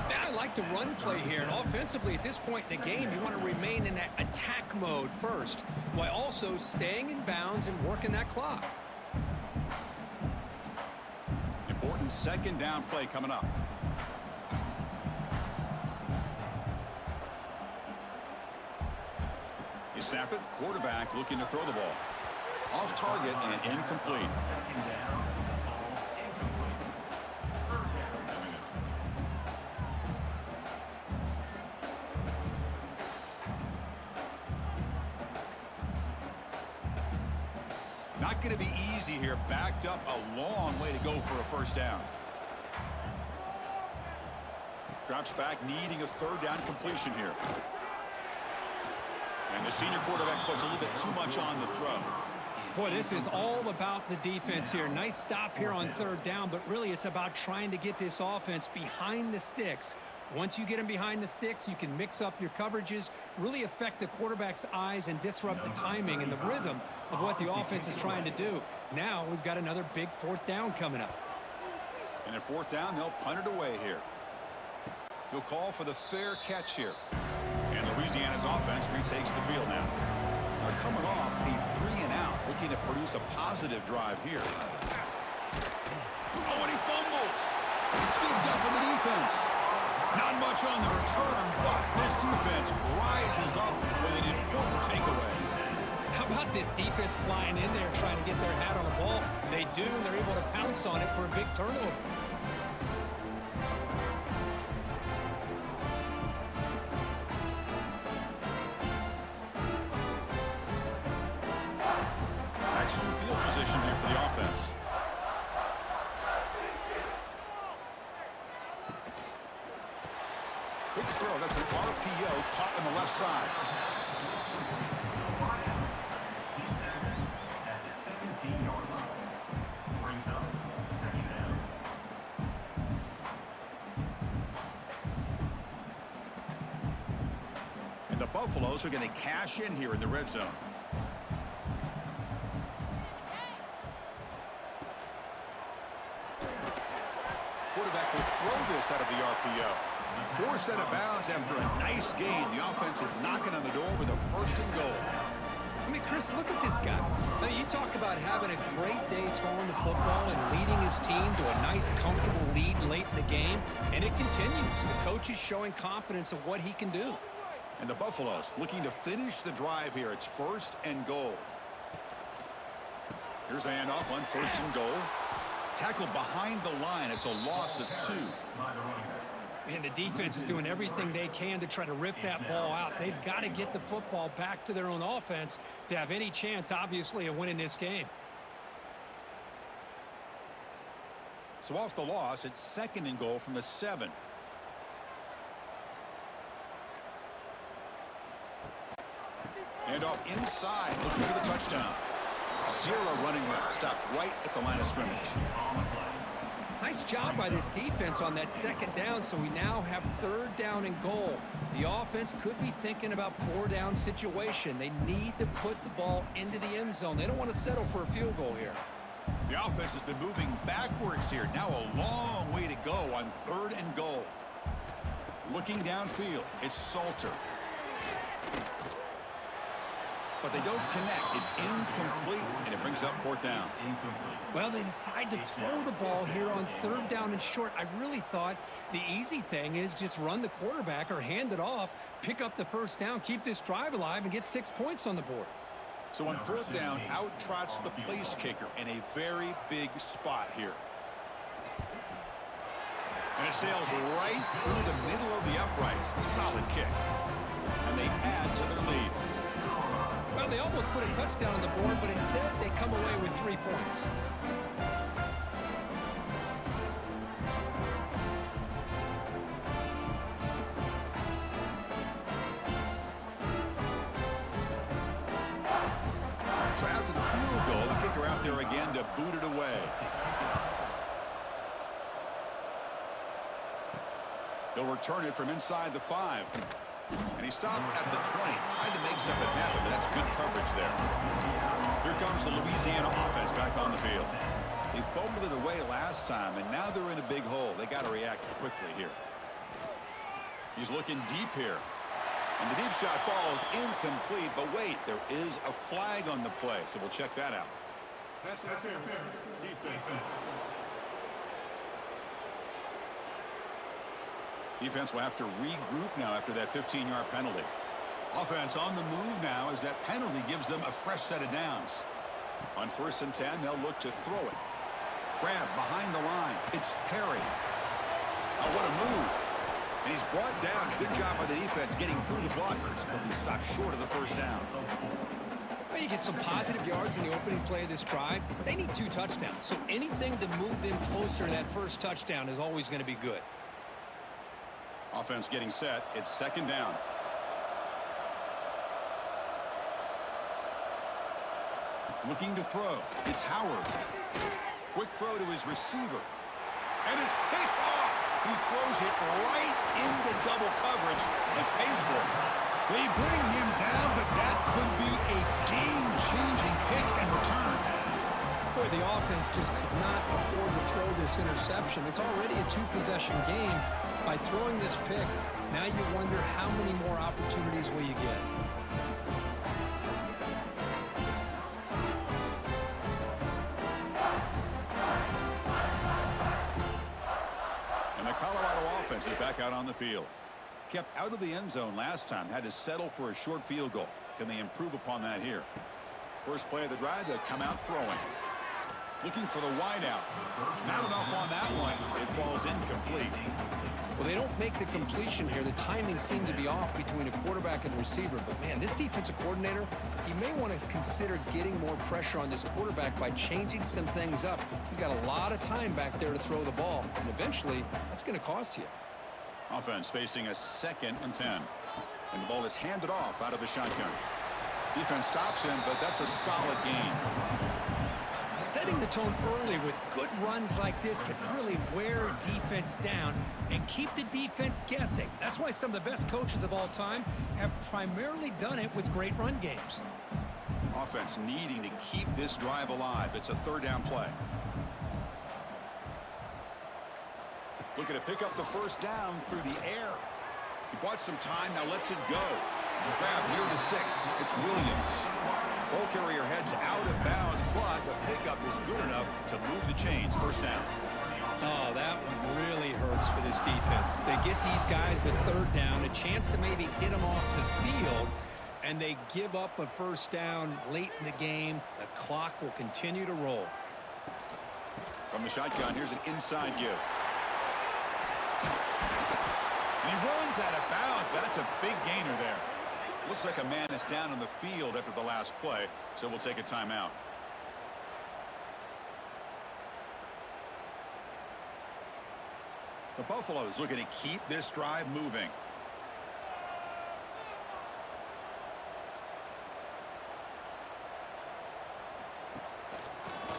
Now I like the run play here. And offensively, at this point in the game, you want to remain in that attack mode first, while also staying in bounds and working that clock. Important 2nd down play coming up. You snap it, quarterback looking to throw the ball. Off target and incomplete. Not going to be easy here. Backed up a long way to go for a 1st down. Drops back, needing a 3rd down completion here. And the senior quarterback puts a little bit too much on the throw. Boy, this is all about the defense here. Nice stop here on 3rd down, but really it's about trying to get this offense behind the sticks. Once you get them behind the sticks, you can mix up your coverages, really affect the quarterback's eyes and disrupt the timing and the rhythm of what the offense is trying to do. Now we've got another big 4th down coming up. And at 4th down, they'll punt it away here. He'll call for the fair catch here. And Louisiana's offense retakes the field now. They're coming off a 3 and out, looking to produce a positive drive here. Oh, and he fumbles. Scooped up in the defense. Not much on the return, but this defense rises up with an important takeaway. How about this defense flying in there trying to get their hat on the ball? They do, and they're able to pounce on it for a big turnover. That's an RPO caught on the left side. At the 17-yard line. Brings up second down. And the Buffaloes are going to cash in here in the red zone. Quarterback will throw this out of the RPO. Forced out of bounds after a nice gain. The offense is knocking on the door with a first and goal. I mean, Chris, look at this guy. I mean, you talk about having a great day throwing the football and leading his team to a nice, comfortable lead late in the game, and it continues. The coach is showing confidence of what he can do. And the Buffaloes looking to finish the drive here. It's first and goal. Here's the handoff on first and goal. Tackled behind the line. It's a loss of 2. And the defense is doing everything they can to try to rip that ball out. They've got to get the football back to their own offense to have any chance, obviously, of winning this game. So off the loss, it's second and goal from the 7. And off inside, looking for the touchdown. 0 running route, stopped right at the line of scrimmage. Nice job by this defense on that second down, so we now have third down and goal. The offense could be thinking about 4-down situation. They need to put the ball into the end zone. They don't want to settle for a field goal here. The offense has been moving backwards here. Now a long way to go on third and goal. Looking downfield, it's Salter. But they don't connect. It's incomplete, and it brings up fourth down. Well, they decide to throw the ball here on third down and short. I really thought the easy thing is just run the quarterback or hand it off, pick up the first down, keep this drive alive, and get 6 points on the board. So on fourth down, out trots the place kicker in a very big spot here. And it sails right through the middle of the uprights. A solid kick. And they add to their lead. Well, they almost put a touchdown on the board, but instead they come away with 3 points. So after the field goal, the kicker out there again to boot it away. He'll return it from inside the 5. And he stopped at the 20. Tried to make something happen, but that's good coverage there. Here comes the Louisiana offense back on the field. They fumbled it away last time, and now they're in a big hole. They got to react quickly here. He's looking deep here. And the deep shot falls incomplete, but wait, there is a flag on the play, so we'll check that out. Pass interference. Defense. Defense will have to regroup now after that 15-yard penalty. Offense on the move now as that penalty gives them a fresh set of downs. On first and 10, they'll look to throw it. Grab behind the line. It's Perry. Oh, what a move. And he's brought down. Good job by the defense getting through the blockers. But he stopped short of the first down. Well, you get some positive yards in the opening play of this drive. They need 2 touchdowns, so anything to move them closer to that first touchdown is always going to be good. Offense getting set. It's second down. Looking to throw. It's Howard. Quick throw to his receiver. And it's picked off. He throws it right into double coverage and pays for it. They bring him down, but that could be a game-changing pick and return. Boy, the offense just could not afford to throw this interception. It's already a 2-possession game. By throwing this pick, now you wonder how many more opportunities will you get. And the Colorado offense is back out on the field. Kept out of the end zone last time, had to settle for a short field goal. Can they improve upon that here? First play of the drive, they'll come out throwing. Looking for the wideout. Not enough on that one. It falls incomplete. Well, they don't make the completion here. The timing seemed to be off between a quarterback and the receiver. But, man, this defensive coordinator, he may want to consider getting more pressure on this quarterback by changing some things up. He's got a lot of time back there to throw the ball. And eventually, that's going to cost you. Offense facing a 2nd and 10. And the ball is handed off out of the shotgun. Defense stops him, but that's a solid gain. Setting the tone early with good runs like this can really wear defense down and keep the defense guessing. That's why some of the best coaches of all time have primarily done it with great run games. Offense needing to keep this drive alive. It's a 3rd down play. Looking to pick up the 1st down through the air. He bought some time, now lets it go. Grab near the sticks. It's Williams. Ball carrier heads out of bounds, but the pickup is good enough to move the chains. 1st down. Oh, that one really hurts for this defense. They get these guys to 3rd down, a chance to maybe get them off the field, and they give up a 1st down late in the game. The clock will continue to roll. From the shotgun, here's an inside give. And he runs out of bounds. That's a big gainer there. Looks like a man is down on the field after the last play, so we'll take a timeout. The Buffaloes looking to keep this drive moving.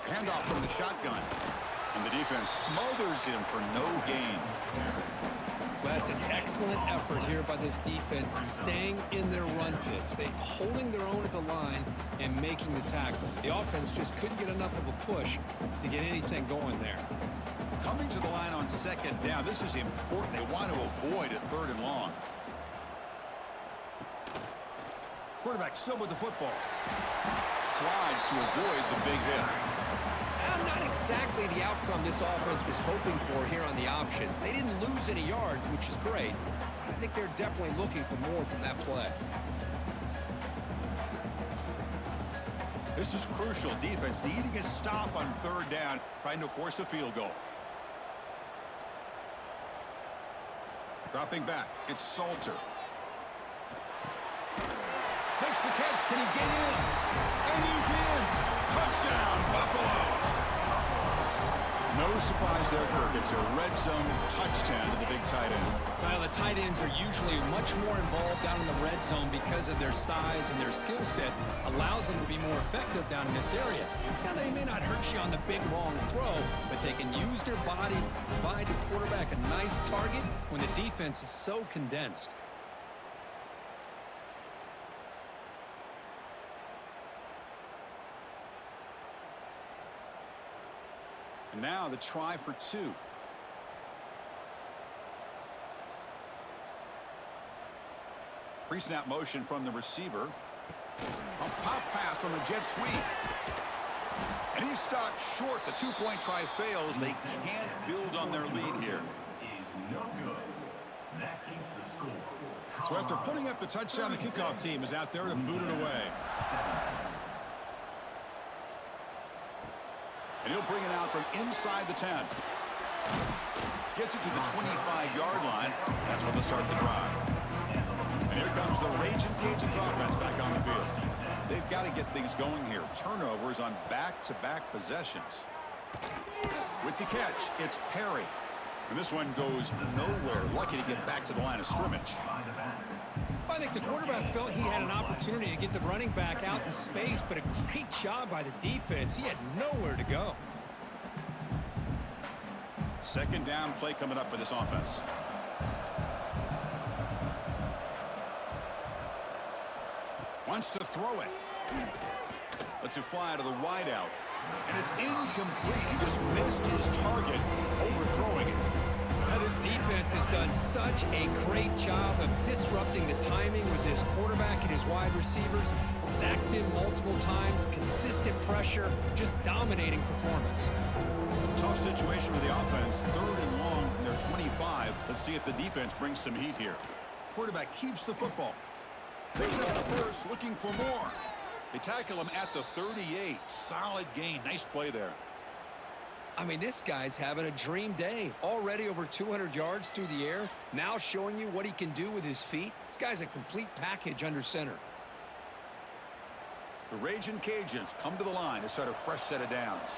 Handoff from the shotgun. And the defense smothers him for no gain. Well, that's an excellent effort here by this defense, staying in their run fits. They holding their own at the line and making the tackle. The offense just couldn't get enough of a push to get anything going there. Coming to the line on 2nd down. This is important. They want to avoid a 3rd and long. Quarterback still with the football. Slides to avoid the big hit. Not exactly the outcome this offense was hoping for here on the option. They didn't lose any yards, which is great. I think they're definitely looking for more from that play. This is crucial. Defense needing a stop on 3rd down, trying to force a field goal. Dropping back, it's Salter. Makes the catch. Can he get in? And he's in. Touchdown, Buffaloes. No surprise there, Kirk. It's a red zone touchdown to the big tight end. Well, the tight ends are usually much more involved down in the red zone because of their size and their skill set allows them to be more effective down in this area. Now, they may not hurt you on the big, long throw, but they can use their bodies to provide the quarterback a nice target when the defense is so condensed. And now the try for 2. Pre-snap motion from the receiver. A pop pass on the jet sweep. And he's stopped short. The 2-point try fails. They can't build on their lead here. Is no good. That keeps the score. So after putting up the touchdown, the kickoff team is out there to boot it away. And he'll bring it out from inside the 10. Gets it to the 25-yard line. That's when they'll start the drive. And here comes the Ragin Cajuns offense back on the field. They've got to get things going here. Turnovers on back-to-back possessions. With the catch, it's Perry. And this one goes nowhere. Lucky to get back to the line of scrimmage. I think the quarterback felt he had an opportunity to get the running back out in space, but a great job by the defense. He had nowhere to go. 2nd down play coming up for this offense. Wants to throw it. Lets it fly out of the wideout. And it's incomplete. He just missed his target, overthrowing it. Now, this defense has done such a great job of disrupting the timing with his quarterback and his wide receivers. Sacked him multiple times, consistent pressure, just dominating performance. Tough situation for the offense. 3rd and long from their 25. Let's see if the defense brings some heat here. Quarterback keeps the football. Picks up the first, looking for more. They tackle him at the 38. Solid gain. Nice play there. I mean, this guy's having a dream day. Already over 200 yards through the air. Now showing you what he can do with his feet. This guy's a complete package under center. The Ragin Cajuns come to the line to start a fresh set of downs.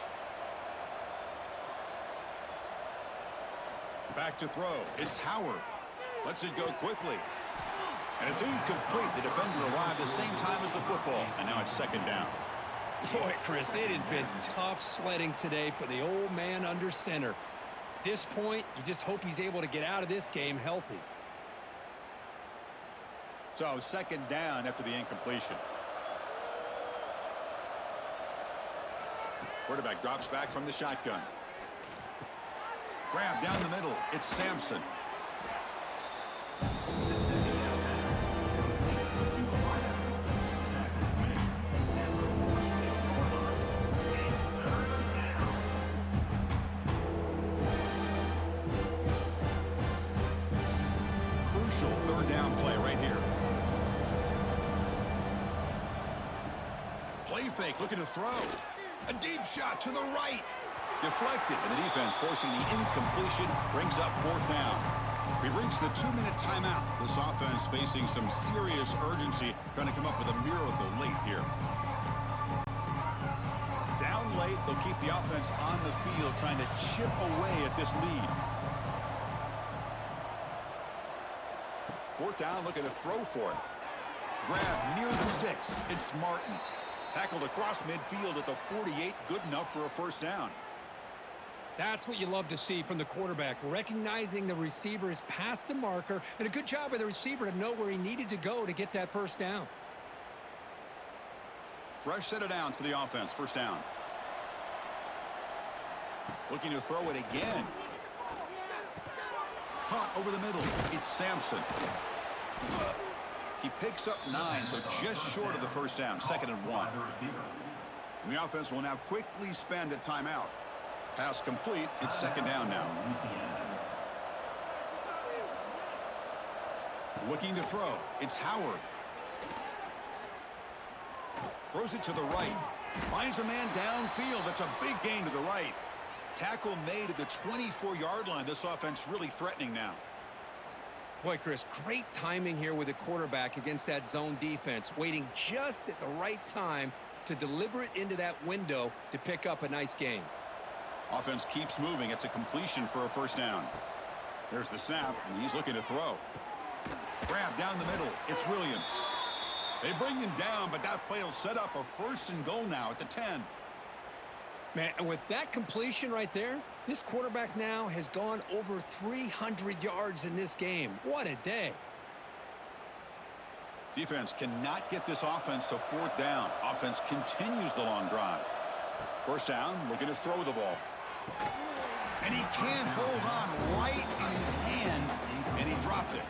Back to throw. It's Howard. Lets it go quickly. And it's incomplete. The defender arrived the same time as the football. And now it's second down. Boy, Chris, it has been tough sledding today for the old man under center. At this point, you just hope he's able to get out of this game healthy. So second down after the incompletion. Quarterback drops back from the shotgun. Grab down the middle. It's Sampson. Crucial third down play right here. Play fake, looking to throw. A deep shot to the right. Deflected, and the defense forcing the incompletion brings up fourth down. We've reached the 2-minute timeout. This offense facing some serious urgency, trying to come up with a miracle late here. Down late, they'll keep the offense on the field, trying to chip away at this lead. Fourth down, looking to throw for it. Grab near the sticks. It's Martin. Tackled across midfield at the 48, good enough for a first down. That's what you love to see from the quarterback, recognizing the receiver is past the marker, and a good job by the receiver to know where he needed to go to get that first down. Fresh set of downs for the offense, first down. Looking to throw it again. Caught over the middle, it's Sampson. He picks up 9, so just short of the first down, 2nd and 1. And the offense will now quickly spend a timeout. Pass complete, it's second down now. Looking to throw, it's Howard. Throws it to the right. Finds a man downfield, that's a big gain to the right. Tackle made at the 24-yard line. This offense really threatening now. Boy, Chris, great timing here with the quarterback against that zone defense, waiting just at the right time to deliver it into that window to pick up a nice gain. Offense keeps moving. It's a completion for a first down. There's the snap, and he's looking to throw. Grab down the middle. It's Williams. They bring him down, but that play will set up a 1st and goal now at the 10. Man, and with that completion right there, this quarterback now has gone over 300 yards in this game. What a day. Defense cannot get this offense to fourth down. Offense continues the long drive. First down, looking to throw the ball. And he can't hold on right in his hands, and he dropped it.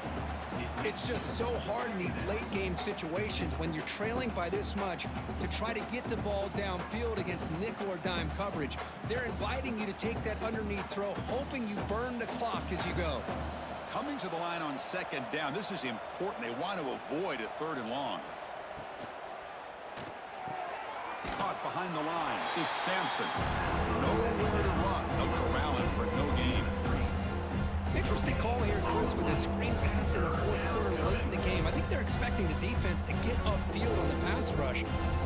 It's just so hard in these late game situations when you're trailing by this much to try to get the ball downfield against nickel or dime coverage. They're inviting you to take that underneath throw, hoping you burn the clock as you go. Coming to the line on second down, this is important. They want to avoid a 3rd and long. Caught behind the line. It's Sampson. Nowhere to run. No corralling for no gain. Interesting call here, Chris, with a screen pass in the 4th quarter late in the game. I think they're expecting the defense to get upfield on the pass rush.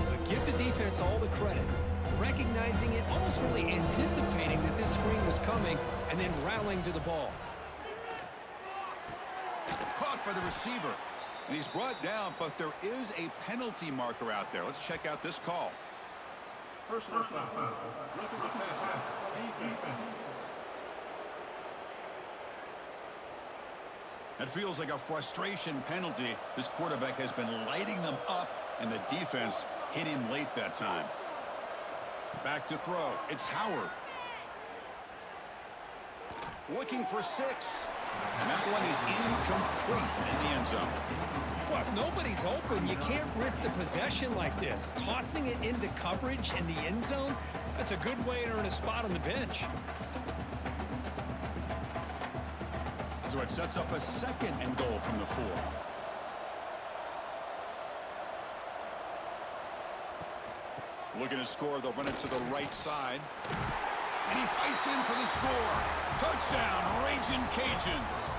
But give the defense all the credit. Recognizing it, almost really anticipating that this screen was coming, and then rallying to the ball. Caught by the receiver. And he's brought down, but there is a penalty marker out there. Let's check out this call. Personal foul. Roughing the passer. Defense. It feels like a frustration penalty. This quarterback has been lighting them up, and the defense hit him late that time. Back to throw. It's Howard. Looking for 6. And that one is incomplete in the end zone. Well, if nobody's open, you can't risk the possession like this. Tossing it into coverage in the end zone, that's a good way to earn a spot on the bench. So it sets up a 2nd and goal from the 4. Looking to score, they'll run it to the right side. And he fights in for the score. Touchdown, Ragin Cajuns.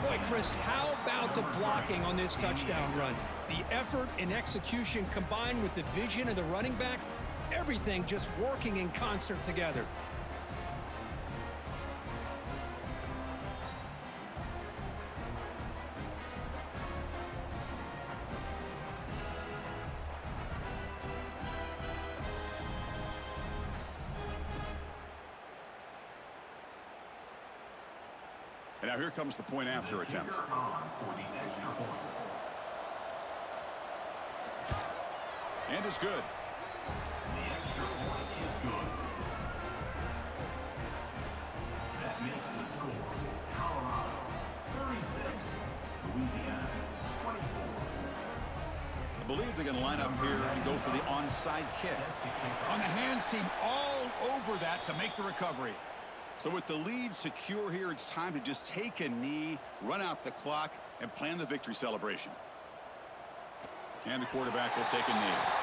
Boy, Chris, how about the blocking on this touchdown run? The effort and execution combined with the vision of the running back, everything just working in concert together. And now here comes the point after attempt. For the extra point. And it's good. The extra point is good. That makes the score Colorado 36, Louisiana 24. I believe they're going to line up here and go for the onside kick. On the hands team all over that to make the recovery. So with the lead secure here, it's time to just take a knee, run out the clock, and plan the victory celebration. And the quarterback will take a knee.